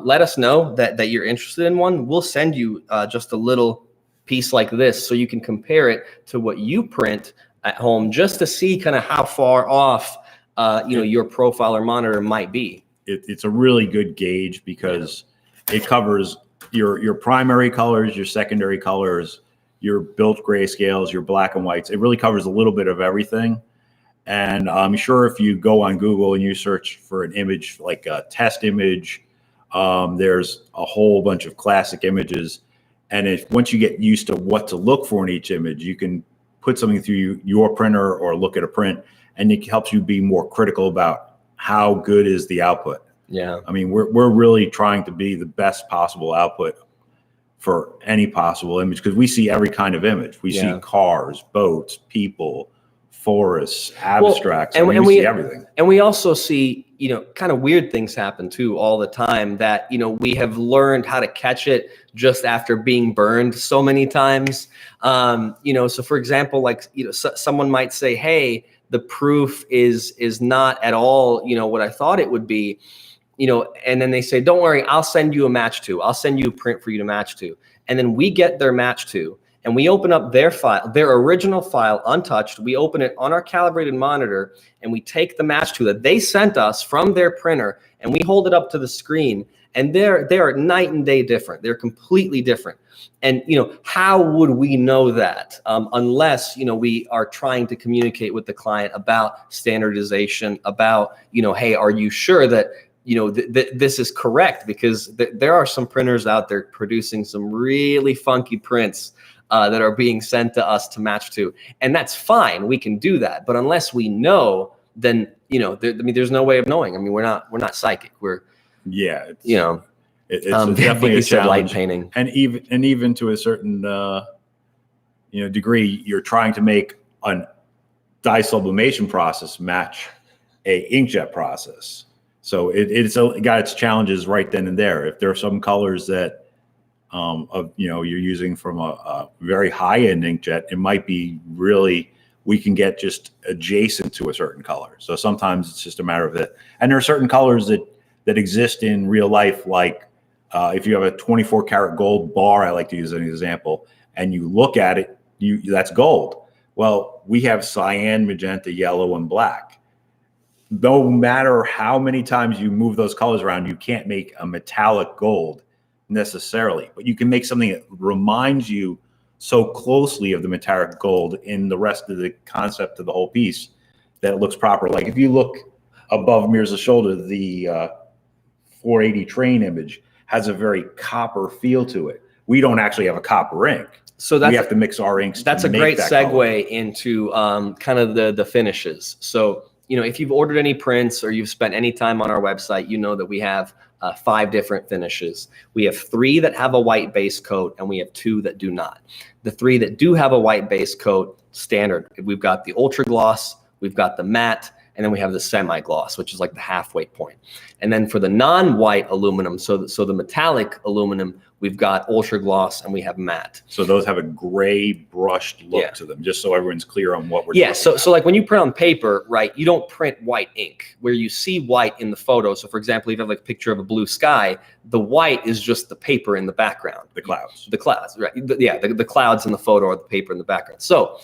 let us know that you're interested in one. We'll send you just a little piece like this so you can compare it to what you print at home, just to see kind of how far off you know, your profile or monitor might be. It's a really good gauge because it covers your primary colors, your secondary colors, your built grayscales, your black and whites. It really covers a little bit of everything. And I'm sure if you go on Google and you search for an image, like a test image, there's a whole bunch of classic images. And once you get used to what to look for in each image, you can put something through your printer or look at a print, and it helps you be more critical about how good is the output. Yeah. I mean, we're really trying to be the best possible output for any possible image, because we see every kind of image. We see cars, boats, people, forests, abstracts, and we see everything. And we also see, you know, kind of weird things happen too all the time that, you know, we have learned how to catch it just after being burned so many times. You know, so for example, like, you know, someone might say, hey, the proof is not at all, you know, what I thought it would be. You know, and then they say, don't worry, I'll send you a match to. I'll send you a print for you to match to. And then we get their match to, and we open up their file, their original file, untouched. We open it on our calibrated monitor, and we take the match to that they sent us from their printer, and we hold it up to the screen. And they're night and day different. They're completely different. And, you know, how would we know that unless, you know, we are trying to communicate with the client about standardization, about, you know, hey, are you sure that, you know, this is correct? Because there are some printers out there producing some really funky prints that are being sent to us to match to. And that's fine. We can do that. But unless we know, then, you know, I mean, there's no way of knowing. I mean, we're not psychic. We're, you know, it's definitely a challenge. Light painting. And even to a certain, you know, degree, you're trying to make a dye sublimation process match a inkjet process. So it's got its challenges right then and there. If there are some colors that, you know, you're using from a very high-end inkjet, it might be really, we can get just adjacent to a certain color. So sometimes it's just a matter of it. And there are certain colors that exist in real life, like if you have a 24 karat gold bar, I like to use as an example, and you look at it, that's gold. Well, we have cyan, magenta, yellow, and black. No matter how many times you move those colors around, you can't make a metallic gold necessarily, but you can make something that reminds you so closely of the metallic gold in the rest of the concept of the whole piece that it looks proper. Like if you look above Mirza's shoulder, the 480 train image has a very copper feel to it. We don't actually have a copper ink. So we have to mix our inks. That's a great segue into kind of the finishes. So, you know, if you've ordered any prints or you've spent any time on our website, you know that we have 5 different finishes. We have 3 that have a white base coat, and we have 2 that do not. The 3 that do have a white base coat, standard. We've got the ultra gloss, we've got the matte, and then we have the semi-gloss, which is like the halfway point. And then for the non-white aluminum, so the metallic aluminum, we've got ultra gloss and we have matte. So those have a gray brushed look to them, just so everyone's clear on what we're talking about. So like when you print on paper, right, you don't print white ink where you see white in the photo. So for example, if you have like a picture of a blue sky, the white is just the paper in the background. The clouds. The clouds, right. The clouds in the photo or the paper in the background. So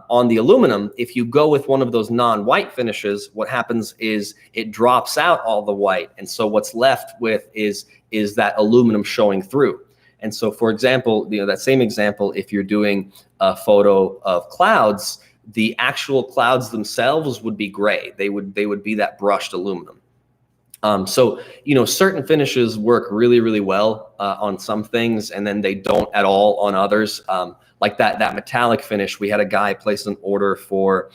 on the aluminum, if you go with one of those non-white finishes, what happens is it drops out all the white. And so what's left with is that aluminum showing through. And so, for example, that same example, if you're doing a photo of clouds, the actual clouds themselves would be gray. They would be that brushed aluminum. So, certain finishes work really, really well on some things, and then they don't at all on others. Like that metallic finish, we had a guy place an order for,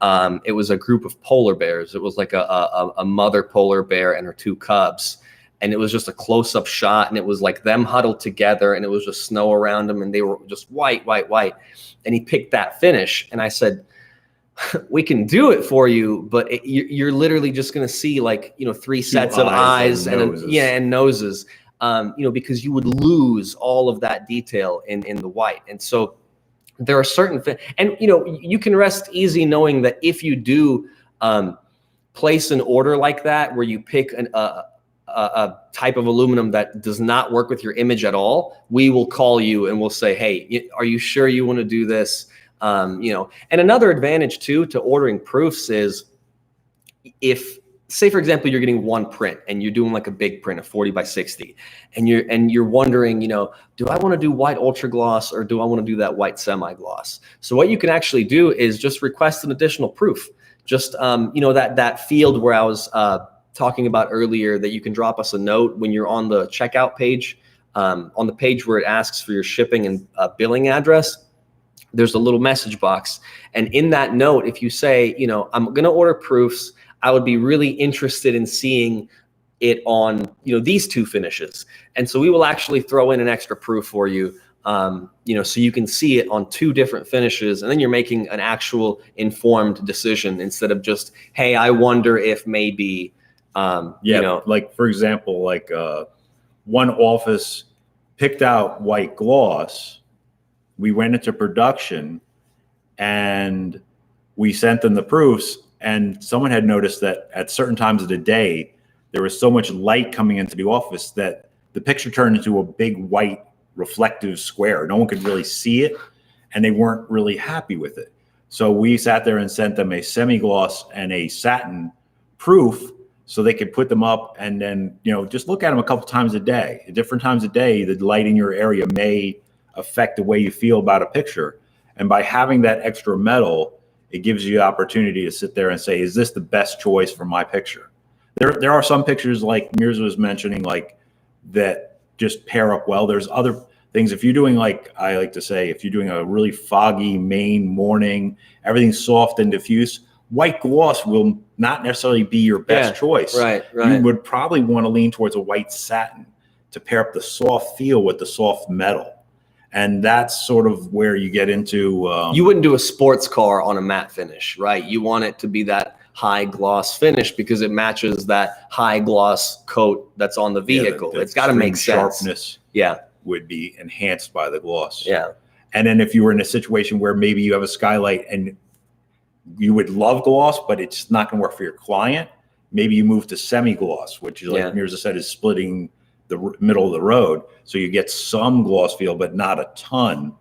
it was a group of polar bears. It was like a mother polar bear and her 2 cubs. And it was just a close-up shot, and it was like them huddled together, and it was just snow around them, and they were just white. And he picked that finish, and I said, we can do it for you, but you're literally just going to see 3 sets of eyes and noses. Because you would lose all of that detail in the white. And so there are certain and you can rest easy knowing that if you do place an order like that, where you pick a type of aluminum that does not work with your image at all, we will call you and we'll say, hey, are you sure you want to do this? And another advantage too to ordering proofs is, if, say for example, you're getting one print and you're doing like a big print of 40 by 60, and you're wondering, do I want to do white ultra gloss or do I want to do that white semi-gloss? So what you can actually do is just request an additional proof. Just that field where I was talking about earlier, that you can drop us a note when you're on the checkout page, on the page where it asks for your shipping and billing address. There's a little message box, and in that note, if you say, I'm going to order proofs, I would be really interested in seeing it on, these 2 finishes. And so we will actually throw in an extra proof for you, so you can see it on 2 different finishes, and then you're making an actual informed decision instead of just, hey, I wonder if maybe, like for example, one office picked out white gloss. We went into production and we sent them the proofs, and someone had noticed that at certain times of the day, there was so much light coming into the office that the picture turned into a big white reflective square. No one could really see it, and they weren't really happy with it. So we sat there and sent them a semi-gloss and a satin proof so they could put them up, and then, just look at them a couple times a day. At different times a day, the light in your area may affect the way you feel about a picture. And by having that extra metal, it gives you the opportunity to sit there and say, is this the best choice for my picture? There are some pictures, like Mirza was mentioning, that just pair up well. There's other things. If you're doing, I like to say, if you're doing a really foggy Maine morning, everything's soft and diffuse, white gloss will not necessarily be your best choice. Right. You would probably want to lean towards a white satin to pair up the soft feel with the soft metal. And that's sort of where you get into. You wouldn't do a sports car on a matte finish, right? You want it to be that high gloss finish because it matches that high gloss coat that's on the vehicle. It's got to make sense. Sharpness would be enhanced by the gloss. Yeah. And then if you were in a situation where maybe you have a skylight and you would love gloss, but it's not going to work for your client, maybe you move to semi-gloss, which, like Mirza said, is splitting the middle of the road, so you get some gloss feel but not a ton.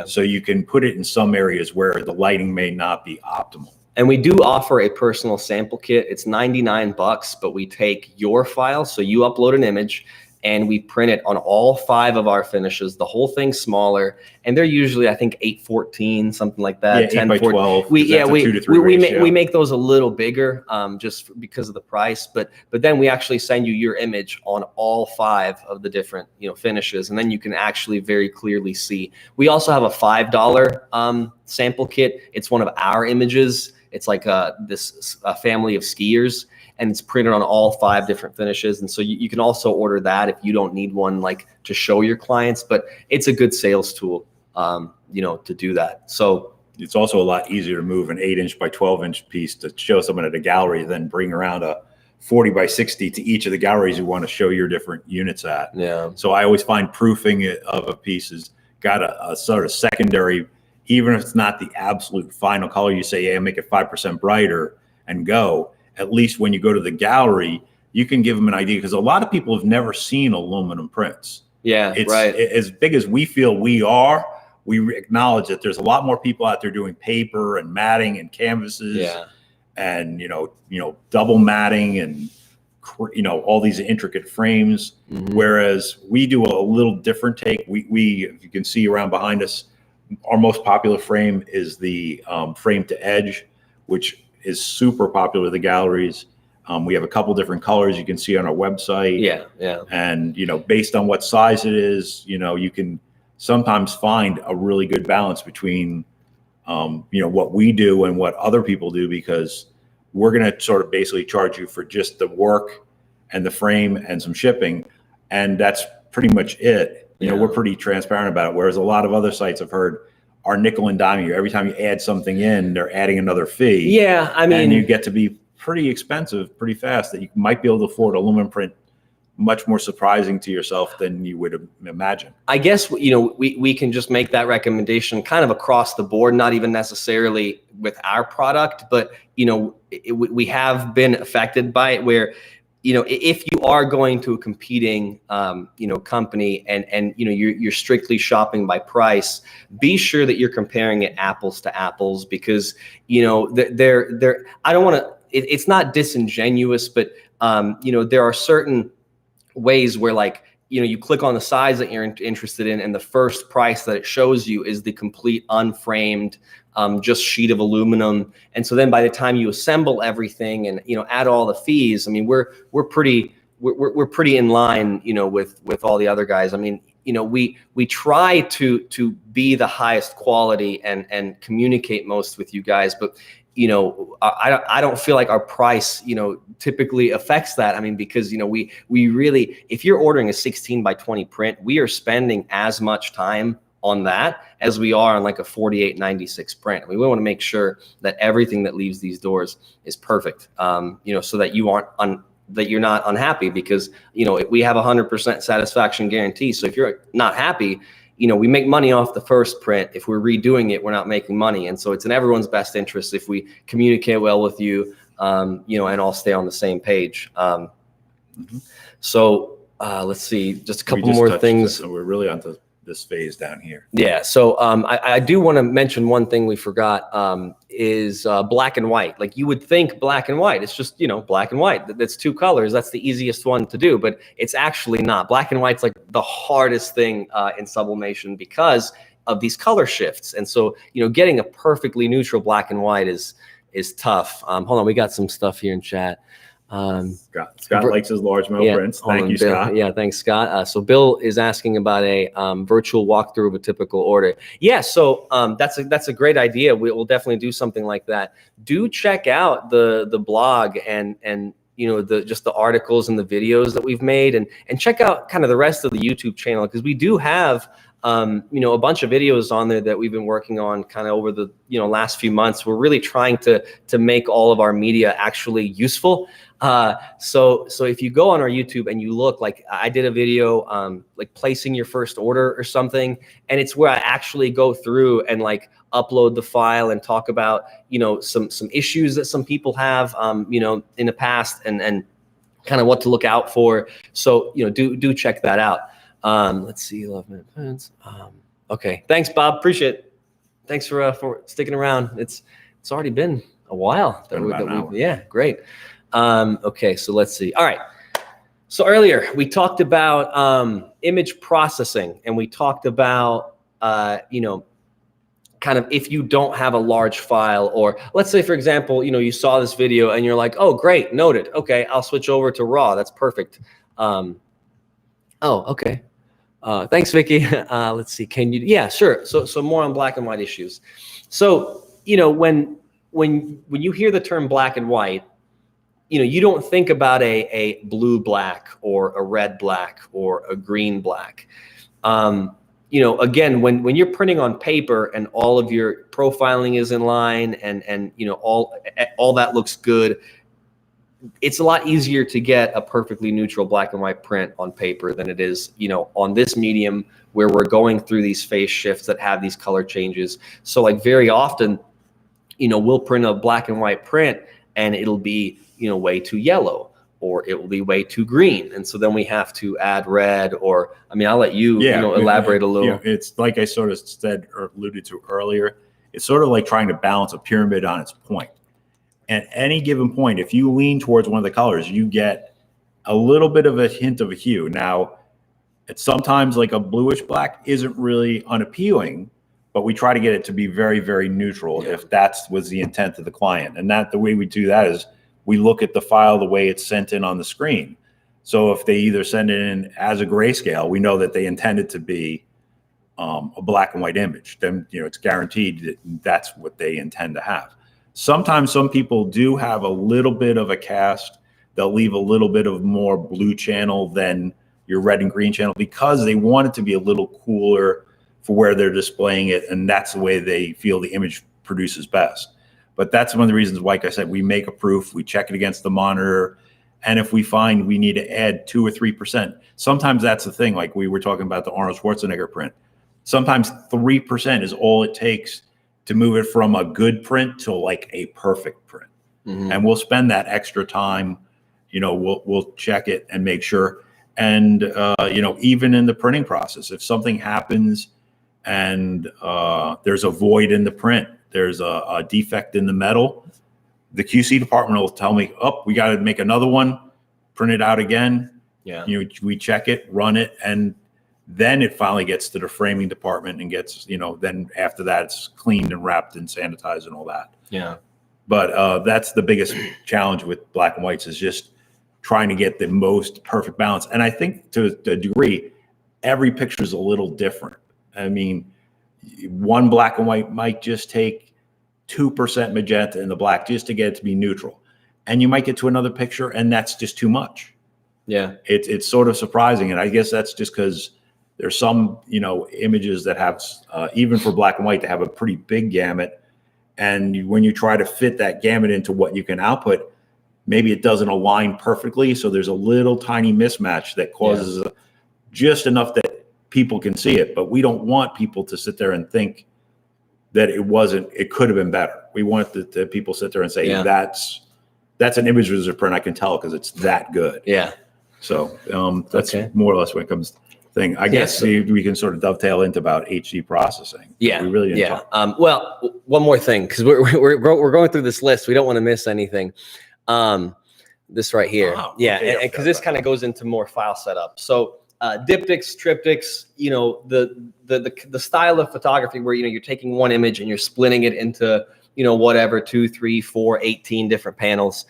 So you can put it in some areas where the lighting may not be optimal. And we do offer a personal sample kit. It's $99, but we take your file, so you upload an image and we print it on all 5 of our finishes, the whole thing smaller, and they're usually, I think, 814, something like that. 10 by 12. We make those a little bigger, just because of the price, but then we actually send you your image on all 5 of the different finishes, and then you can actually very clearly see. We also have a $5 sample kit. It's one of our images. It's like this family of skiers. and it's printed on all 5 different finishes. And so you can also order that if you don't need one like to show your clients, but it's a good sales tool, you know, to do that. So it's also a lot easier to move an 8-inch by 12-inch piece to show someone at a gallery than bring around a 40 by 60 to each of the galleries you want to show your different units at. Yeah. So I always find proofing it of a piece has got a sort of secondary, even if it's not the absolute final color, you say, yeah, make it 5% brighter and go. At least when you go to the gallery, you can give them an idea, because a lot of people have never seen aluminum prints. Yeah, It's right. as big as we feel we are. We acknowledge that there's a lot more people out there doing paper and matting and canvases, Yeah. and you know, double matting and all these intricate frames. Mm-hmm. Whereas we do a little different take. We if you can see around behind us, our most popular frame is the frame to edge, which is super popular with the galleries. We have a couple different colors you can see on our website. Yeah, yeah. And based on what size it is, you can sometimes find a really good balance between what we do and what other people do, because we're going to sort of basically charge you for just the work and the frame and some shipping, and that's pretty much it. We're pretty transparent about it, whereas a lot of other sites I've heard are nickel and diming you. Every time you add something in, they're adding another fee. Yeah, I mean, and you get to be pretty expensive pretty fast, that you might be able to afford aluminum print much more surprising to yourself than you would imagine. I guess, we can just make that recommendation kind of across the board, not even necessarily with our product, but, we have been affected by it where, if you are going to a competing, company and you're strictly shopping by price, be sure that you're comparing it apples to apples, because, they're I don't want to, it's not disingenuous, but, there are certain ways where, like, you click on the size that you're interested in, and the first price that it shows you is the complete unframed, just sheet of aluminum. And so then by the time you assemble everything and, add all the fees, I mean, we're pretty in line, with all the other guys. I mean, we try to be the highest quality and communicate most with you guys, but I don't feel like our price, typically affects that. I mean, because, we really, if you're ordering a 16 by 20 print, we are spending as much time on that as we are on like a 4896 print. I mean, we want to make sure that everything that leaves these doors is perfect, so that you're not unhappy, because, we have 100% satisfaction guarantee. So if you're not happy, we make money off the first print. If we're redoing it, we're not making money. And so it's in everyone's best interest if we communicate well with you, and all stay on the same page. So let's see, just a couple more things. So we're really onto this phase down here. Yeah. So I do want to mention one thing we forgot, is black and white. Like, you would think black and white, it's just, black and white. That's 2 colors. That's the easiest one to do, but it's actually not. Black and white's like the hardest thing in sublimation because of these color shifts. And so, getting a perfectly neutral black and white is tough. Hold on, we got some stuff here in chat. Scott likes his large metal prints. Thank you, Bill. Scott. Yeah, thanks, Scott. So Bill is asking about a virtual walkthrough of a typical order. Yeah, so that's a great idea. We'll definitely do something like that. Do check out the blog and just the articles and the videos that we've made, and check out kind of the rest of the YouTube channel, because we do have a bunch of videos on there that we've been working on kind of over the last few months. We're really trying to make all of our media actually useful. So if you go on our YouTube and you look, like I did a video like placing your first order or something, and it's where I actually go through and like upload the file and talk about some issues that some people have in the past, and kind of what to look out for. So do check that out. Let's see, 11 minutes. Okay, thanks, Bob. Appreciate it. Thanks for sticking around. It's already been a while. Yeah, great. Okay, so let's see. All right. So earlier we talked about image processing, and we talked about kind of if you don't have a large file, or let's say, for example, you saw this video and you're like, oh, great, noted. Okay, I'll switch over to RAW. That's perfect. Oh, okay. Thanks, Vicky. Let's see. Yeah, sure. So more on black and white issues. So, when you hear the term black and white, you don't think about a blue black or a red black or a green black. Again, when you're printing on paper and all of your profiling is in line and all that looks good, it's a lot easier to get a perfectly neutral black and white print on paper than it is, on this medium where we're going through these phase shifts that have these color changes. So like very often, we'll print a black and white print and it'll be, way too yellow, or it will be way too green. And so then we have to add red, or, I'll let you, elaborate a little. It's like I sort of said or alluded to earlier, it's sort of like trying to balance a pyramid on its point. At any given point, if you lean towards one of the colors, you get a little bit of a hint of a hue. Now, it's sometimes like a bluish black isn't really unappealing, but we try to get it to be very, very neutral if that's was the intent of the client. And the way we do that is we look at the file the way it's sent in on the screen. So if they either send it in as a grayscale, we know that they intended to be a black and white image. Then it's guaranteed that that's what they intend to have. Sometimes some people do have a little bit of a cast. They'll leave a little bit of more blue channel than your red and green channel because they want it to be a little cooler for where they're displaying it, and that's the way they feel the image produces best. But that's one of the reasons, like I said, we make a proof, we check it against the monitor, and if we find we need to add 2 or 3%, sometimes that's the thing, like we were talking about the Arnold Schwarzenegger print. Sometimes 3% is all it takes to move it from a good print to like a perfect print. Mm-hmm. And we'll spend that extra time, we'll check it and make sure. And, even in the printing process, if something happens and there's a void in the print, there's a defect in the metal, the QC department will tell me, we got to make another one, print it out again. Yeah. We check it, run it, and then it finally gets to the framing department and gets, then after that it's cleaned and wrapped and sanitized and all that. Yeah. But that's the biggest challenge with black and whites is just trying to get the most perfect balance. And I think to a degree, every picture is a little different. One black and white might just take 2% magenta in the black just to get it to be neutral. And you might get to another picture and that's just too much. Yeah. It's sort of surprising. And I guess that's just because there's some, images that have, even for black and white, they have a pretty big gamut. And when you try to fit that gamut into what you can output, maybe it doesn't align perfectly. So there's a little tiny mismatch that causes just enough that people can see it. But we don't want people to sit there and think that it could have been better. We want the people sit there and say, that's an image as a print. I can tell because it's that good. Yeah. So that's more or less when it comes to thing. I guess we can sort of dovetail into about HD processing. Yeah. We really didn't talk. Well, one more thing, because we're going through this list. We don't want to miss anything. This right here. And because this kind of goes into more file setup. So diptychs, triptychs, the style of photography where, you're taking one image and you're splitting it into, whatever, 2, 3, 4, 18 different panels.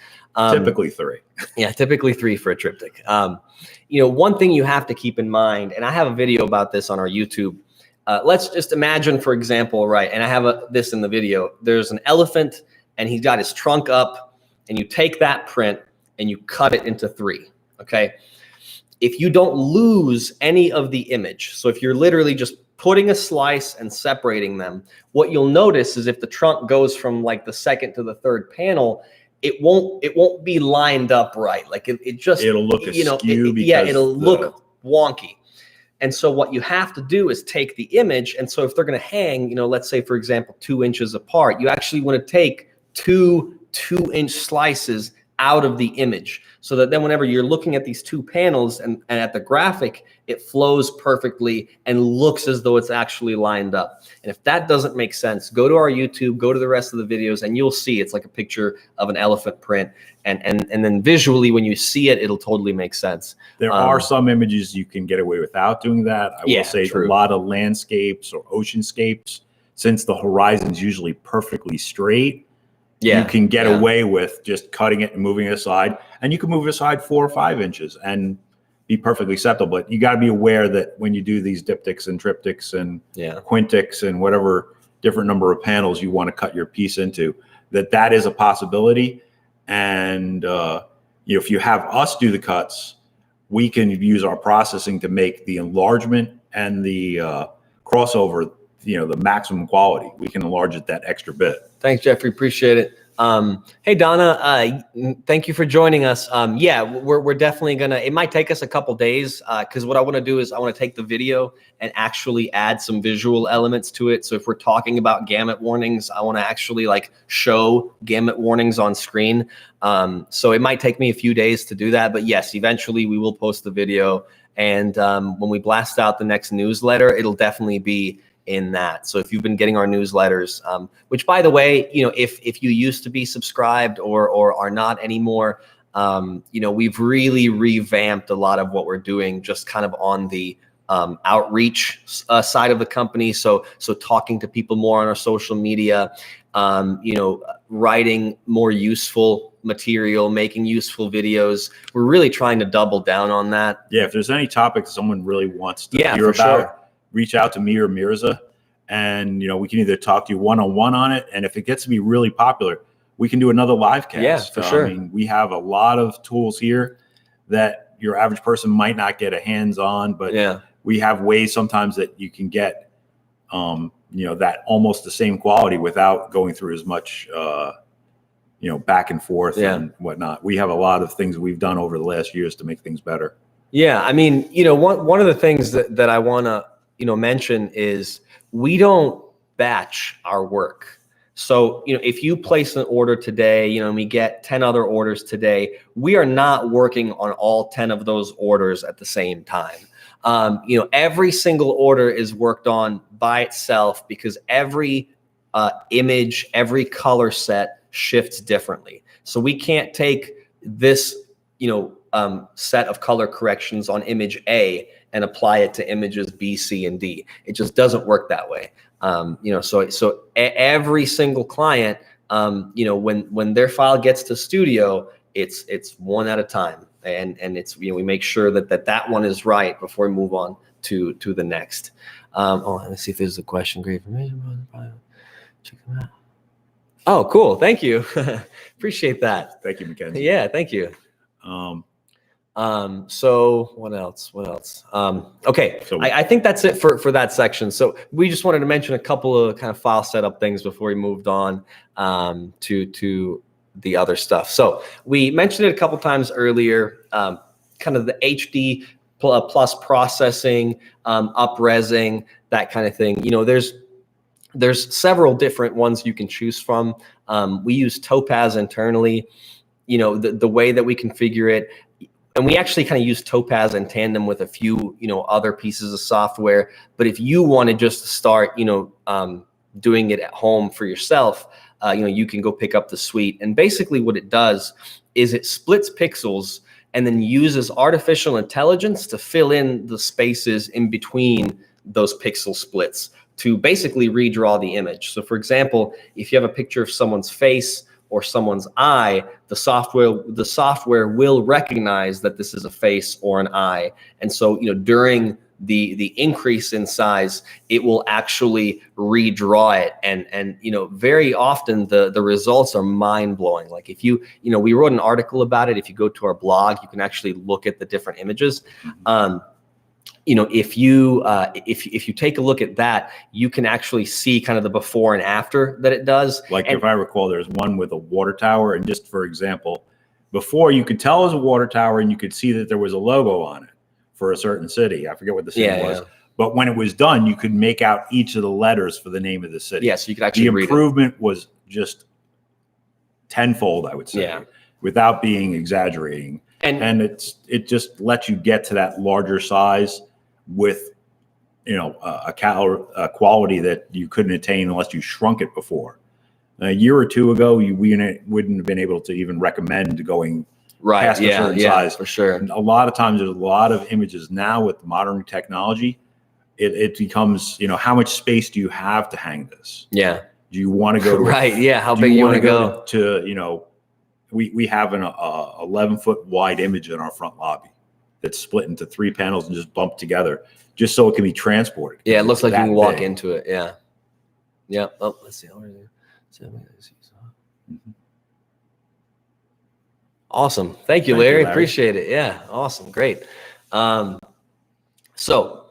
Typically 3. Yeah, typically 3 for a triptych. One thing you have to keep in mind, and I have a video about this on our YouTube. Let's just imagine, for example, right, and I have this in the video. There's an elephant and he's got his trunk up, and you take that print and you cut it into 3, okay? If you don't lose any of the image, so if you're literally just putting a slice and separating them, what you'll notice is if the trunk goes from like the second to the third panel, it won't be lined up right. Like it'll look askew it'll look wonky. And so what you have to do is take the image. And so if they're going to hang, let's say, for example, 2 inches apart, you actually want to take 2 2-inch slices out of the image, so that then whenever you're looking at these 2 panels and at the graphic, it flows perfectly and looks as though it's actually lined up. And if that doesn't make sense, go to our YouTube, go to the rest of the videos, and you'll see it's like a picture of an elephant print. And then visually, when you see it, it'll totally make sense. There are some images you can get away without doing that. I will say a lot of landscapes or oceanscapes, since the horizon's usually perfectly straight, you can get away with just cutting it and moving it aside. And you can move it aside 4 or 5 inches and be perfectly acceptable. But you got to be aware that when you do these diptychs and triptychs and quintics and whatever different number of panels you want to cut your piece into, that is a possibility. And if you have us do the cuts, we can use our processing to make the enlargement and the crossover, the maximum quality. We can enlarge it that extra bit. Thanks, Jeffrey. Appreciate it. Hey, Donna, thank you for joining us. Yeah, we're definitely it might take us a couple days because what I want to do is I want to take the video and actually add some visual elements to it. So if we're talking about gamut warnings, I want to actually show gamut warnings on screen. So it might take me a few days to do that, but yes, eventually we will post the video. And when we blast out the next newsletter, it'll definitely be in that. So if you've been getting our newsletters, which by the way, if you used to be subscribed or are not anymore, we've really revamped a lot of what we're doing just kind of on the outreach side of the company. So talking to people more on our social media, writing more useful material, making useful videos. We're really trying to double down on that. Yeah, if there's any topic someone really wants to hear about, sure, reach out to me or Mirza, and we can either talk to you one-on-one on it, and if it gets to be really popular, we can do another live cast. Yeah, for sure. I mean, we have a lot of tools here that your average person might not get a hands on, but we have ways sometimes that you can get that almost the same quality without going through as much back and forth and whatnot. We have a lot of things we've done over the last years to make things better. Yeah, I mean, one of the things that I want to mention is we don't batch our work. So if you place an order today, and we get 10 other orders today, we are not working on all 10 of those orders at the same time. Every single order is worked on by itself because every image, every color set shifts differently. So we can't take this, set of color corrections on image A and apply it to images B, C, and D. It just doesn't work that way. So every single client, when their file gets to Studio, it's one at a time, and it's we make sure that one is right before we move on to the next. Let me see if there's a question. Great information. Check them out. Oh, cool. Thank you. Appreciate that. Thank you, Mackenzie. Yeah, thank you. So what else? Okay. So I think that's it for that section. So we just wanted to mention a couple of kind of file setup things before we moved on to the other stuff. So we mentioned it a couple times earlier, kind of the HD plus processing, up-resing, that kind of thing. There's several different ones you can choose from. We use Topaz internally. The way that we configure it, and we actually kind of use Topaz in tandem with a few, other pieces of software. But if you want to just start, doing it at home for yourself, you can go pick up the suite. And basically what it does is it splits pixels and then uses artificial intelligence to fill in the spaces in between those pixel splits to basically redraw the image. So for example, if you have a picture of someone's face or someone's eye, the software will recognize that this is a face or an eye. And so, during the increase in size, it will actually redraw it. And very often the results are mind blowing. Like if we wrote an article about it. If you go to our blog, you can actually look at the different images. If you take a look at that, you can actually see kind of the before and after that it does. Like if I recall, there's one with a water tower, and just for example, before you could tell it was a water tower and you could see that there was a logo on it for a certain city. I forget what the city was. Yeah. But when it was done, you could make out each of the letters for the name of the city. Yes, you could actually read it. The improvement was just tenfold, I would say, without being exaggerating. And it just lets you get to that larger size with a quality that you couldn't attain unless you shrunk it before. A year or two ago, we wouldn't have been able to even recommend going past a certain size. For sure. And a lot of times, there's a lot of images now with modern technology. It becomes, how much space do you have to hang this? Yeah. Do you want to go to right? Yeah. How big you want to go to? We have an 11-foot wide image in our front lobby that's split into 3 panels and just bumped together, just so it can be transported. Yeah, it looks like you can walk into it. Yeah. Yeah. Oh, let's see. Awesome. Thank you, Thank you, Larry. Larry. Appreciate it. Yeah. Awesome. Great. So,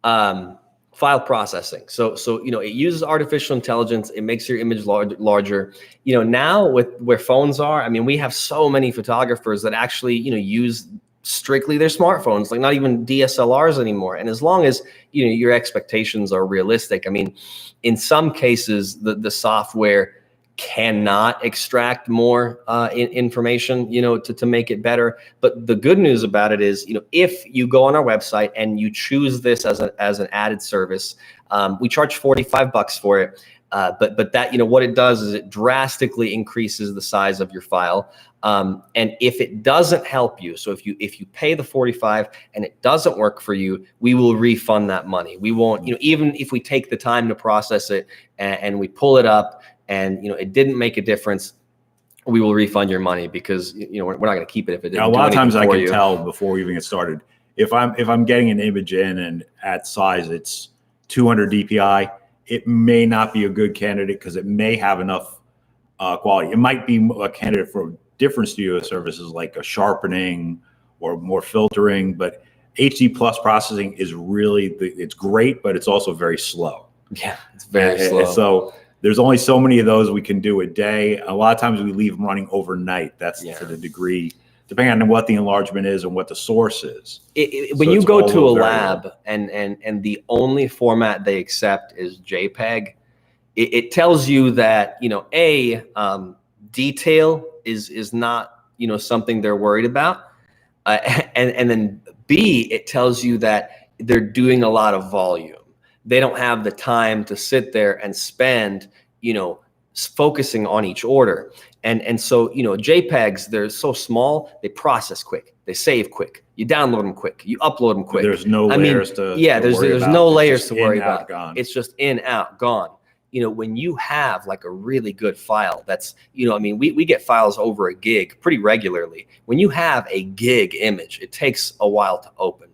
file processing. So, it uses artificial intelligence. It makes your image larger. Now with where phones are, I mean, we have so many photographers that actually, use strictly their smartphones, like not even DSLRs anymore. And as long as, your expectations are realistic, I mean, in some cases, the software cannot extract more information, to make it better. But the good news about it is, if you go on our website and you choose this as an added service, we charge $45 for it. But that, what it does is it drastically increases the size of your file. And if it doesn't help you, so if you pay the 45 and it doesn't work for you, we will refund that money. We won't, even if we take the time to process it and we pull it up and, it didn't make a difference, we will refund your money because, we're not going to keep it if it didn't. A lot of times I can you. tell before we even get started, if I'm getting an image in and at size, it's 200 DPI, it may not be a good candidate because it may have enough quality. It might be a candidate for different studio services like a sharpening or more filtering, but HD plus processing is really, it's great, but it's also very slow. Yeah, it's very slow. So there's only so many of those we can do a day. A lot of times we leave them running overnight. That's to the degree, depending on what the enlargement is and what the source is. When you go to a lab and the only format they accept is JPEG, it tells you that, detail is not, something they're worried about. And then B, it tells you that they're doing a lot of volume. They don't have the time to sit there and spend, focusing on each order. And so, JPEGs, they're so small, they process quick, they save quick, you download them quick, you upload them quick. There's no layers there's no layers to worry about. Gone. It's just in, out, gone. When you have like a really good file that's, we get files over a gig pretty regularly. When you have a gig image, it takes a while to open.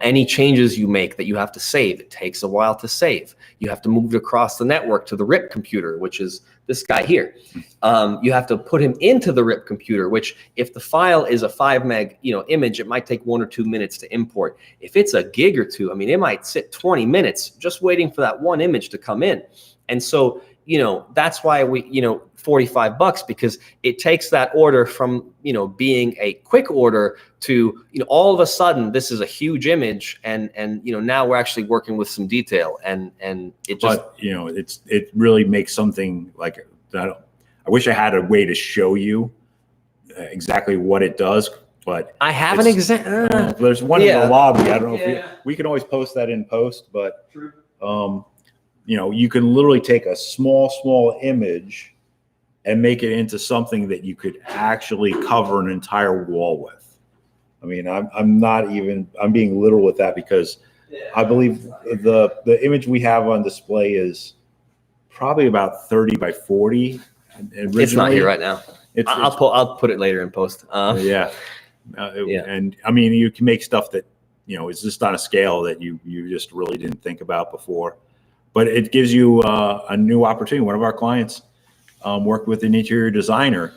Any changes you make that you have to save, it takes a while to save. You have to move it across the network to the RIP computer, which is this guy here. You have to put him into the RIP computer, which if the file is a 5 meg, image, it might take 1 or 2 minutes to import. If it's a gig or two, it might sit 20 minutes just waiting for that one image to come in. And so, that's why we, $45, because it takes that order from, being a quick order to, all of a sudden this is a huge image and now we're actually working with some detail and it just. But, it really makes something like that. I wish I had a way to show you exactly what it does, but I have an example. There's one in the lobby. I don't know if we can always post that in post, but, you can literally take a small image and make it into something that you could actually cover an entire wall with. I'm being literal with that because I believe the image we have on display is probably about 30 by 40. It's not here right now. I'll put it later in post. And you can make stuff that, is just on a scale that you just really didn't think about before. But it gives you a new opportunity. One of our clients worked with an interior designer,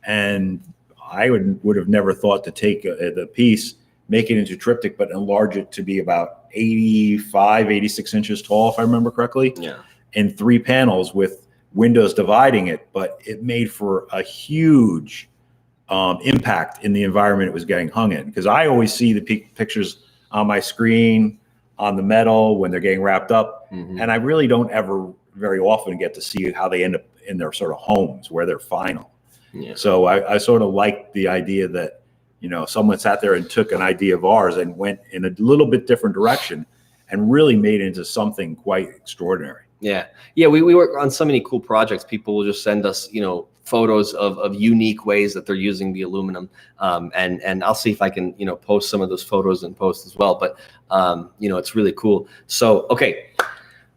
and I would have never thought to take the piece, make it into triptych, but enlarge it to be about 86 inches tall, if I remember correctly. Yeah. And 3 panels with windows dividing it, but it made for a huge impact in the environment it was getting hung in. Because I always see the pictures on my screen, on the metal when they're getting wrapped up. Mm-hmm. And I really don't ever very often get to see how they end up in their sort of homes where they're final. Yeah. So I sort of like the idea that, someone sat there and took an idea of ours and went in a little bit different direction and really made it into something quite extraordinary. Yeah. Yeah. We work on so many cool projects. People will just send us, photos of unique ways that they're using the aluminum. And I'll see if I can, post some of those photos in post as well. But, it's really cool. So, okay.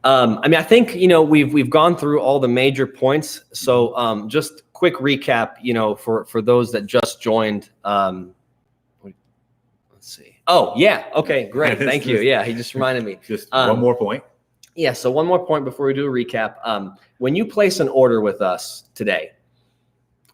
I think, we've gone through all the major points. So just quick recap, for those that just joined. Let's see. Oh, yeah. Okay, great. Thank you. Yeah, he just reminded me. Just one more point. Yeah, so one more point before we do a recap. When you place an order with us today,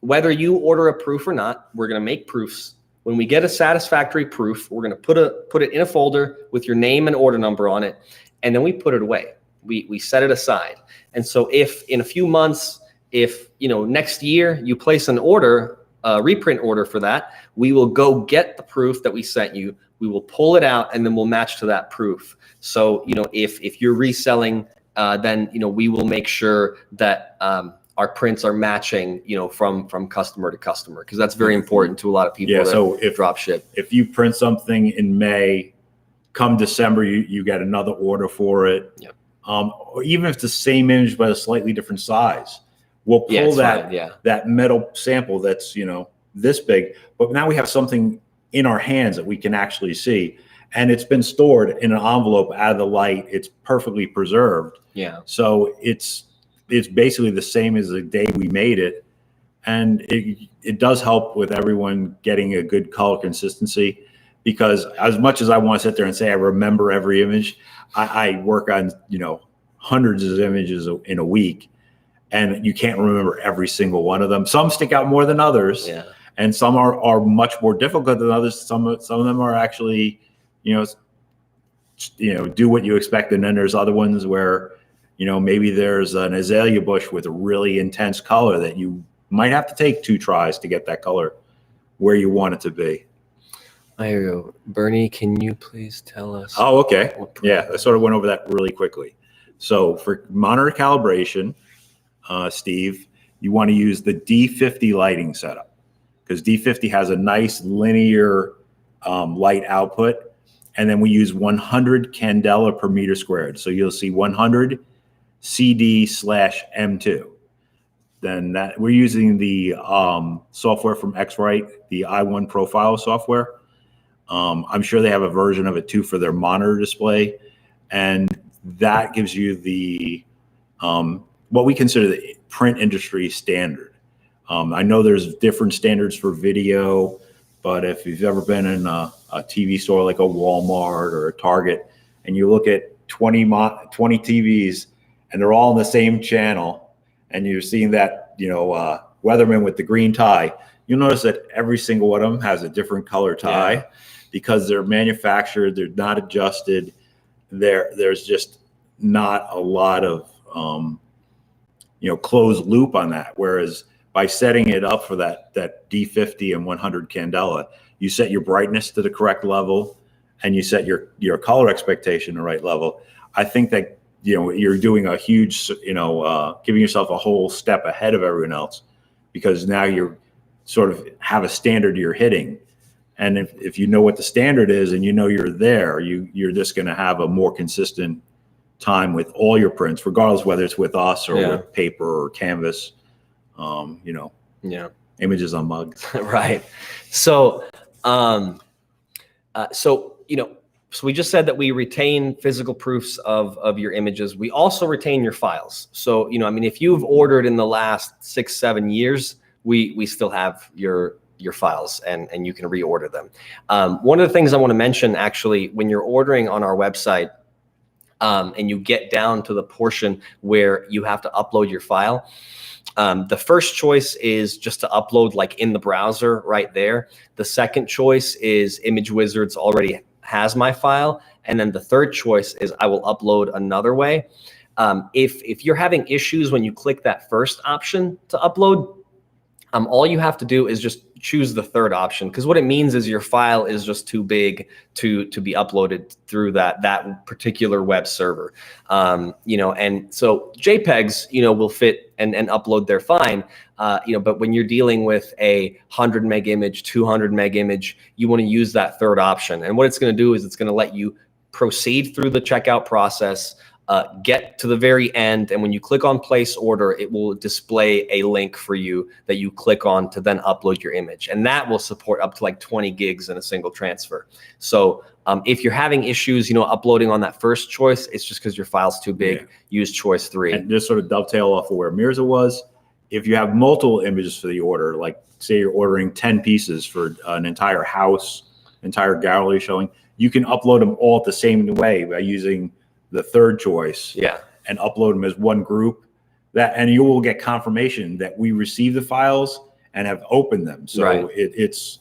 whether you order a proof or not, we're going to make proofs. When we get a satisfactory proof, we're going to put it in a folder with your name and order number on it, and then we put it away. We set it aside. And so if in a few months, if next year you place an order, a reprint order for that, we will go get the proof that we sent you. We will pull it out, and then we'll match to that proof. So if you're reselling, then we will make sure that our prints are matching, from customer to customer, because that's very important to a lot of people. Yeah. So if drop ship, if you print something in May, come December, you get another order for it. Yeah. Or even if it's the same image but a slightly different size, we'll pull that metal sample that's this big. But now we have something in our hands that we can actually see, and it's been stored in an envelope out of the light. It's perfectly preserved. Yeah. So it's basically the same as the day we made it. And it does help with everyone getting a good color consistency, because as much as I want to sit there and say I remember every image, I work on, hundreds of images in a week, and you can't remember every single one of them. Some stick out more than others, and some are much more difficult than others. Some of them are actually, do what you expect. And then there's other ones where, maybe there's an azalea bush with a really intense color that you might have to take 2 tries to get that color where you want it to be. I hear you. Bernie, can you please tell us? Oh, okay. Yeah, I sort of went over that really quickly. So for monitor calibration, Steve, you want to use the D50 lighting setup, because D50 has a nice linear light output. And then we use 100 candela per meter squared. So you'll see 100 CD/M2. Then that we're using the software from X-Rite, the i1 Profile software. I'm sure they have a version of it too for their monitor display, and that gives you the what we consider the print industry standard. I know there's different standards for video, but if you've ever been in a TV store like a Walmart or a Target, and you look at 20 TVs and they're all in the same channel, and you're seeing that weatherman with the green tie, you'll notice that every single one of them has a different color tie, because they're manufactured, they're not adjusted. There's just not a lot of closed loop on that. Whereas by setting it up for that D50 and 100 candela, you set your brightness to the correct level, and you set your color expectation the right level. I think that you're doing a huge giving yourself a whole step ahead of everyone else, because now you're sort of have a standard you're hitting. And if you know what the standard is and you're there, you're just going to have a more consistent time with all your prints, regardless whether it's with us or with paper or canvas, images on mugs. Right. So, so we just said that we retain physical proofs of your images. We also retain your files. So, if you've ordered in the last 6-7 years, we still have your files, and you can reorder them. One of the things I want to mention, actually, when you're ordering on our website, and you get down to the portion where you have to upload your file, the first choice is just to upload like in the browser right there. The second choice is Image Wizards already has my file. And then the third choice is I will upload another way. If you're having issues when you click that first option to upload, all you have to do is just choose the third option, because what it means is your file is just too big to be uploaded through that particular web server. And so JPEGs, will fit and upload there fine. But when you're dealing with a 100 meg image, 200 meg image, you want to use that third option. And what it's going to do is it's going to let you proceed through the checkout process, get to the very end, and when you click on place order, it will display a link for you that you click on to then upload your image, and that will support up to like 20 gigs in a single transfer. So if you're having issues uploading on that first choice, it's just because your file's too big. Use choice 3. And just sort of dovetail off of where Mirza was, if you have multiple images for the order, like say you're ordering 10 pieces for an entire house, entire gallery showing, you can upload them all the same way by using the third choice, and upload them as one group. And you will get confirmation that we receive the files, and have opened them. So Right. it's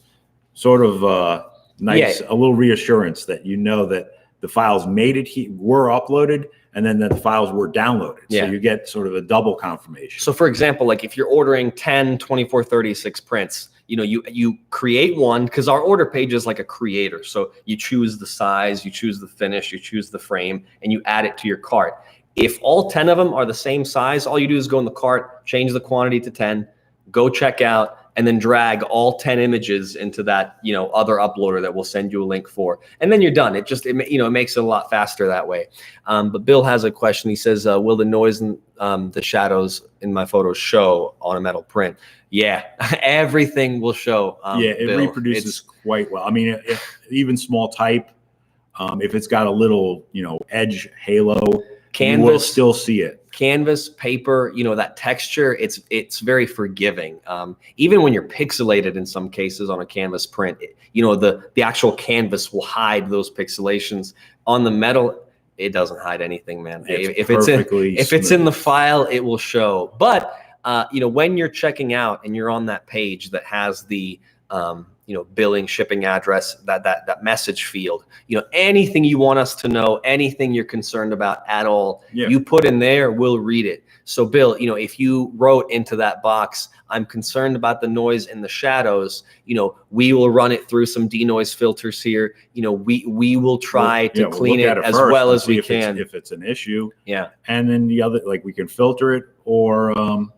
sort of nice, a little reassurance that you know that the files made it, were uploaded, and then that the files were downloaded. Yeah. So you get sort of a double confirmation. So for example, like if you're ordering 10 2436 prints, you create one, because our order page is like a creator. So you choose the size, you choose the finish, you choose the frame, and you add it to your cart. If all 10 of them are the same size, all you do is go in the cart, change the quantity to 10, go check out, and then drag all 10 images into that, other uploader that we'll send you a link for. And then you're done. It makes it a lot faster that way. But Bill has a question. He says, will the noise and the shadows in my photos show on a metal print? Yeah, everything will show. It Bill. reproduces quite well. I mean, even small type, if it's got a little, edge halo, you will still see it. Canvas, paper, that texture, it's very forgiving. Even when you're pixelated in some cases on a canvas print, the actual canvas will hide those pixelations. On the metal, it doesn't hide anything, man. If it's in the file, it will show. But when you're checking out and you're on that page that has the billing, shipping address, that message field, anything you want us to know, anything you're concerned about at all, you put in there, we'll read it. So Bill, if you wrote into that box, I'm concerned about the noise in the shadows, we will run it through some denoise filters here. We will try to clean it as well as we can. If it's an issue. Yeah. And then the other, like, we can filter it, or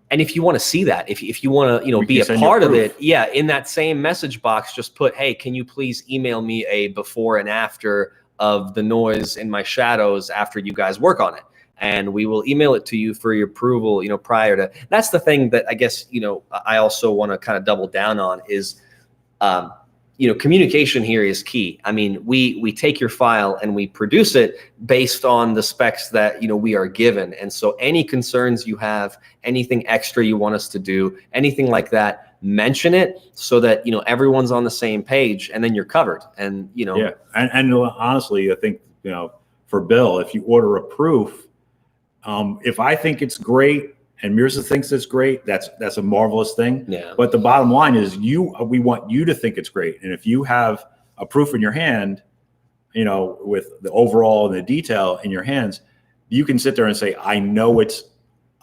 and if you want to see that, if you want to, be a part of it, in that same message box, just put, hey, can you please email me a before and after of the noise in my shadows after you guys work on it. And we will email it to you for your approval, prior to. That's the thing that I guess, I also want to kind of double down on is, communication here is key. I mean, we take your file and we produce it based on the specs that, we are given. And so any concerns you have, anything extra you want us to do, anything like that, mention it so that, everyone's on the same page, and then you're covered. And, Yeah. And honestly, I think, for Bill, if you order a proof, if I think it's great and Mirza thinks it's great, that's a marvelous thing. Yeah. But the bottom line is we want you to think it's great. And if you have a proof in your hand, with the overall and the detail in your hands, you can sit there and say, I know it's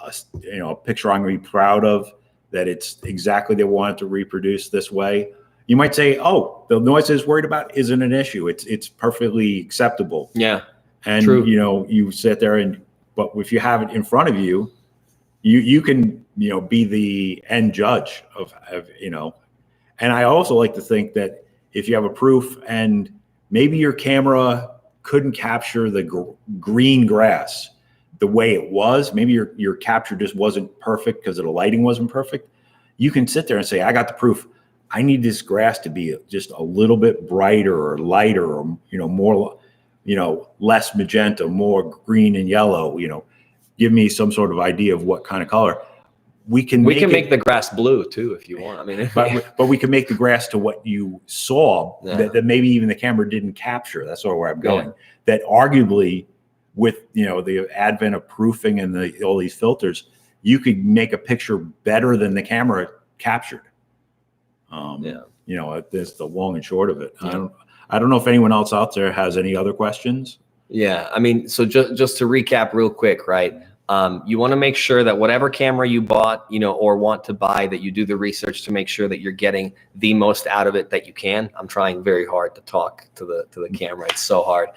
a picture I'm going to be proud of, that it's exactly they want it to reproduce this way. You might say, oh, the noise is worried about isn't an issue. It's perfectly acceptable. Yeah. And, true. You sit there but if you have it in front of you, you can, be the end judge of, and I also like to think that if you have a proof and maybe your camera couldn't capture the green grass the way it was, maybe your capture just wasn't perfect because the lighting wasn't perfect, you can sit there and say, I got the proof. I need this grass to be just a little bit brighter or lighter, or, more, less magenta, more green and yellow, give me some sort of idea of what kind of color. We can make the grass blue too, if you want. I mean, but we can make the grass to what you saw that maybe even the camera didn't capture. That's sort of where I'm going. Yeah. That arguably, with the advent of proofing and all these filters, you could make a picture better than the camera captured. There's the long and short of it. Yeah. I don't know if anyone else out there has any other questions. Yeah, I mean, so just to recap real quick, right? You want to make sure that whatever camera you bought, or want to buy, that you do the research to make sure that you're getting the most out of it that you can. I'm trying very hard to talk to the camera. It's so hard.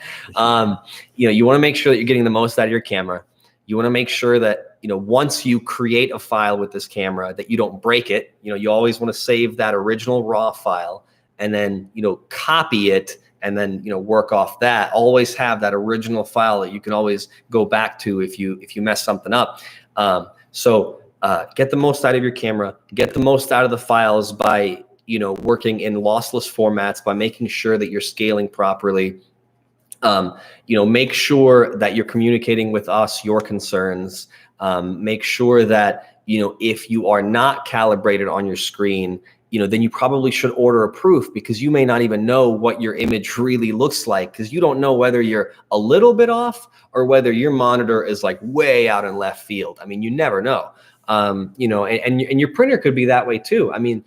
You want to make sure that you're getting the most out of your camera. You want to make sure that, once you create a file with this camera, that you don't break it. You always want to save that original raw file and then, copy it and then, work off that. Always have that original file that you can always go back to if you mess something up. So get the most out of your camera, get the most out of the files by, working in lossless formats, by making sure that you're scaling properly. Make sure that you're communicating with us your concerns. Make sure that, if you are not calibrated on your screen, then you probably should order a proof, because you may not even know what your image really looks like, because you don't know whether you're a little bit off or whether your monitor is like way out in left field. I mean, you never know. You know, and your printer could be that way too. I mean,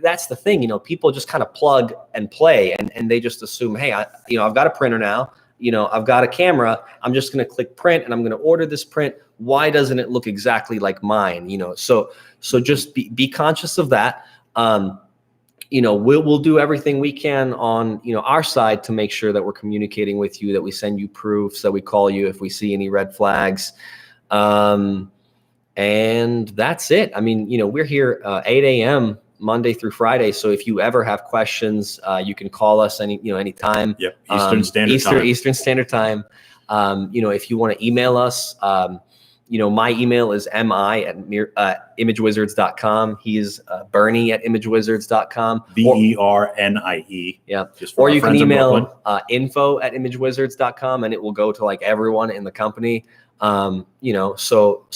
that's the thing, you know, people just kind of plug and play, and they just assume, hey, I've got a printer now, you know, I've got a camera, I'm just going to click print and I'm going to order this print. Why doesn't it look exactly like mine? You know, so just be conscious of that. You know, we'll do everything we can on, you know, our side to make sure that we're communicating with you, that we send you proofs, that we call you if we see any red flags. And that's it. I mean, you know, we're here 8 a.m. Monday through Friday. So if you ever have questions, you can call us anytime. Yep. Eastern Standard Time. You know, if you want to email us, you know, my email is mi@imagewizards.com. He's Bernie at imagewizards.com. BERNIE. Yeah. Just or you can email info@imagewizards.com, and it will go to like everyone in the company. You know, so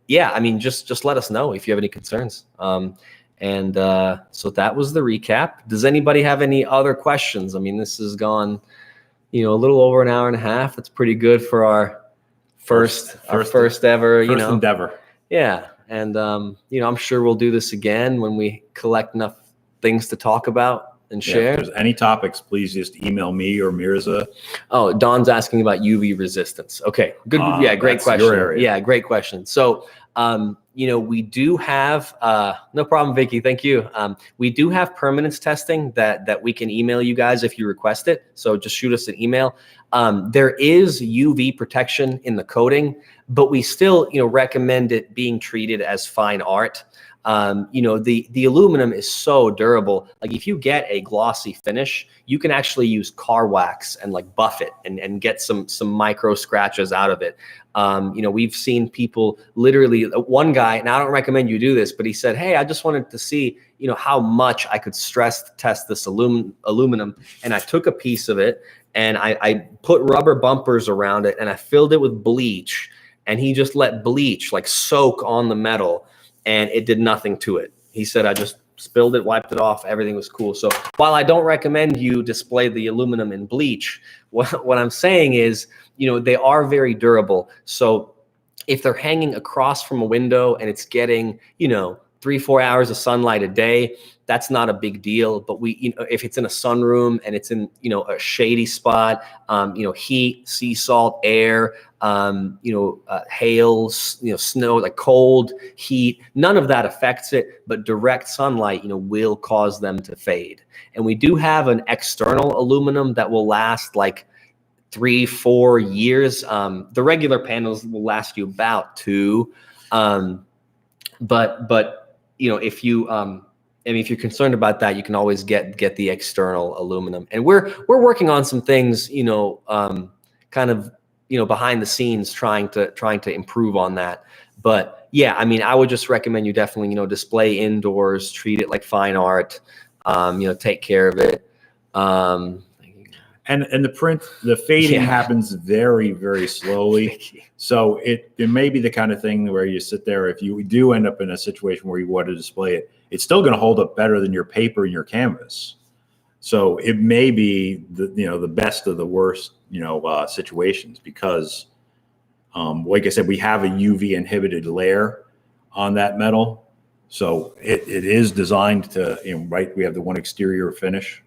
yeah, I mean, just let us know if you have any concerns. So that was the recap. Does anybody have any other questions? I mean, this has gone, you know, a little over an hour and a half. That's pretty good for our first ever, you know, endeavor. Yeah. And, you know, I'm sure we'll do this again when we collect enough things to talk about and share. If there's any topics, please just email me or Mirza. Oh, Don's asking about UV resistance. Okay, good. Yeah, great question. Your area. Yeah, great question. So, you know, we do have, no problem, Vicky. Thank you. We do have permanence testing that we can email you guys if you request it. So just shoot us an email. There is UV protection in the coating, but we still, you know, recommend it being treated as fine art. You know, the aluminum is so durable. Like if you get a glossy finish, you can actually use car wax and like buff it and get some micro scratches out of it. You know, we've seen people literally, one guy, and I don't recommend you do this, but he said, hey, I just wanted to see, you know, how much I could stress test this aluminum. And I took a piece of it and I put rubber bumpers around it and I filled it with bleach, and he just let bleach like soak on the metal, and it did nothing to it. He said, I just spilled it, wiped it off, everything was cool. So while I don't recommend you display the aluminum in bleach, what I'm saying is, you know, they are very durable. So if they're hanging across from a window and it's getting, you know, 3-4 hours of sunlight a day, that's not a big deal. But you know, if it's in a sunroom and it's in, you know, a shady spot, you know, heat, sea salt, air, you know, hail, you know, snow, like cold, heat, none of that affects it, but direct sunlight, you know, will cause them to fade. And we do have an external aluminum that will last like 3-4 years. The regular panels will last you about 2. But you know, if you I mean, if you're concerned about that, you can always get the external aluminum. And we're working on some things, you know, kind of, you know, behind the scenes, trying to improve on that. But yeah, I mean, I would just recommend you definitely, you know, display indoors, treat it like fine art, you know, take care of it. And the fading happens very, very slowly. So it may be the kind of thing where you sit there, if you do end up in a situation where you want to display it, it's still going to hold up better than your paper and your canvas. So it may be the best of the worst, you know, situations, because like I said, we have a UV inhibited layer on that metal. So it is designed to, you know, right, we have the one exterior finish.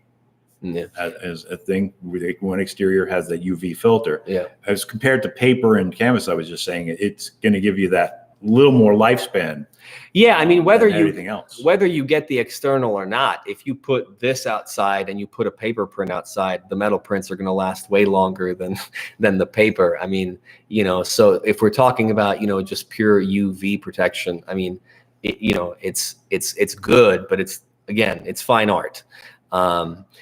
Yeah. As a thing, one exterior has that UV filter. Yeah. As compared to paper and canvas, I was just saying it's going to give you that little more lifespan. Yeah, I mean, whether you get the external or not, if you put this outside and you put a paper print outside, the metal prints are going to last way longer than the paper. I mean, you know, so if we're talking about, you know, just pure UV protection, I mean, you know, it's good, but it's fine art.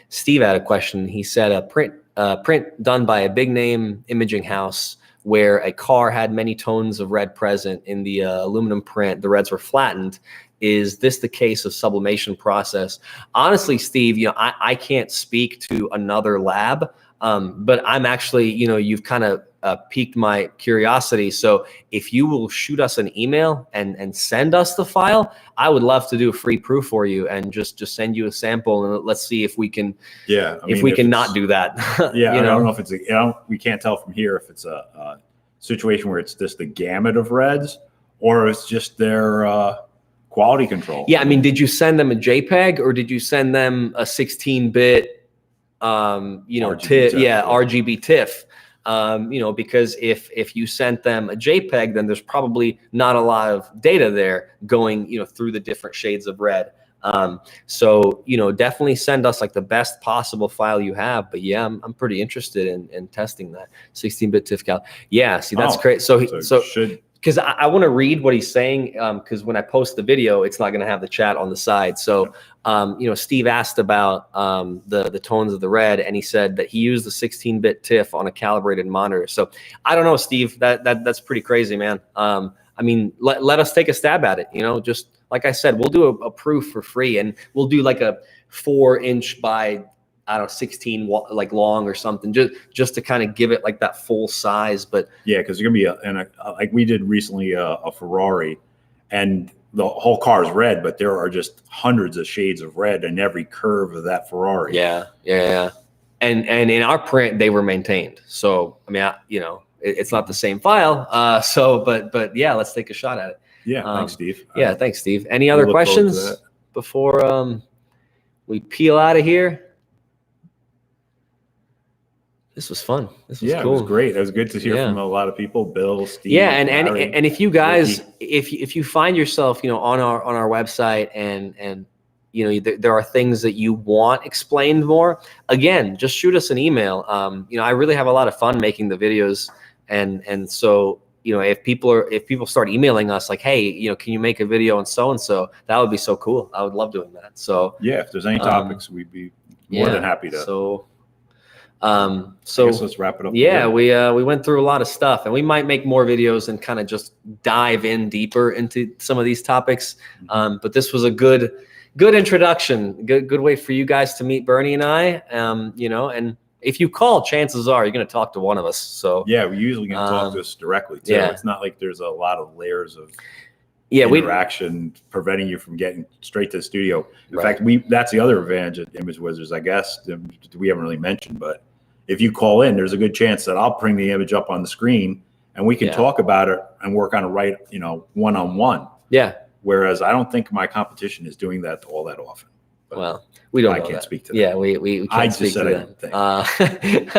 Steve had a question. He said a print done by a big name imaging house where a car had many tones of red present in the aluminum print. The reds were flattened. Is this the case of sublimation process? Honestly, Steve, you know, I can't speak to another lab, but I'm actually, you know, you've kind of piqued my curiosity. So if you will shoot us an email and send us the file, I would love to do a free proof for you and just send you a sample, and let's see if we can. Yeah, I mean, if we can not do that. Yeah, you know? I don't know if it's we can't tell from here if it's a situation where it's just the gamut of reds, or it's just their quality control. Yeah, I mean, did you send them a JPEG or did you send them a 16-bit, RGB TIFF? TIFF, Yeah, yeah. RGB TIFF. Because if you sent them a JPEG, then there's probably not a lot of data there going, through the different shades of red. So definitely send us like the best possible file you have. But yeah, I'm pretty interested in testing that 16-bit TIFF cal. Yeah, see, that's great. So should. Because I want to read what he's saying, because when I post the video, it's not going to have the chat on the side. So, Steve asked about the tones of the red, and he said that he used the 16-bit TIFF on a calibrated monitor. So I don't know, Steve. That's pretty crazy, man. I mean, let us take a stab at it. Just like I said, we'll do a proof for free, and we'll do like a 4-inch by, I don't know, 16 like long or something, just to kind of give it like that full size. But yeah, because you're gonna be like we did recently a Ferrari, and the whole car is red, but there are just hundreds of shades of red in every curve of that Ferrari. Yeah. And in our print, they were maintained. So I mean, it's not the same file. But yeah, let's take a shot at it. Yeah, thanks, Steve. Yeah, thanks, Steve. Any other look forward to questions that. before we peel out of here? This was fun. This was Yeah, cool. it was great. It was good to hear Yeah. from a lot of people. Bill, Steve. Yeah, and Larry, if you guys, Ricky. if you find yourself, on our website, and there are things that you want explained more, again, just shoot us an email. I really have a lot of fun making the videos, and so if people start emailing us like, hey, can you make a video on so and so, that would be so cool. I would love doing that. So yeah, if there's any topics, we'd be more than happy to. So I guess let's wrap it up. yeah, we went through a lot of stuff, and we might make more videos and kind of just dive in deeper into some of these topics. But this was a good introduction, good way for you guys to meet Bernie and I. And if you call, chances are you're going to talk to one of us. So yeah, we usually can talk to us directly too. Yeah. It's not like there's a lot of layers of yeah, interaction preventing you from getting straight to the studio. In Right. fact, that's the other advantage of Image Wizards, I guess, that we haven't really mentioned. But if you call in, there's a good chance that I'll bring the image up on the screen and we can Yeah. talk about it and work on it one-on-one. Yeah. Whereas I don't think my competition is doing that all that often. But Well, we don't. I know can't that. speak to that. Yeah, we can't I just speak said to I didn't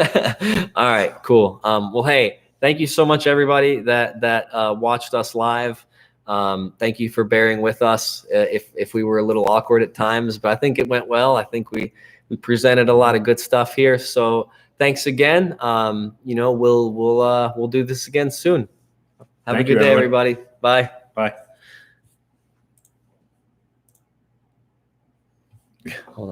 that. All right, cool. Well, hey, thank you so much, everybody that watched us live. Thank you for bearing with us if we were a little awkward at times, but I think it went well. I think we presented a lot of good stuff here. So thanks again. We'll do this again soon. Have Thank a you, good day, everyone. everybody. Bye. Bye. Hold on.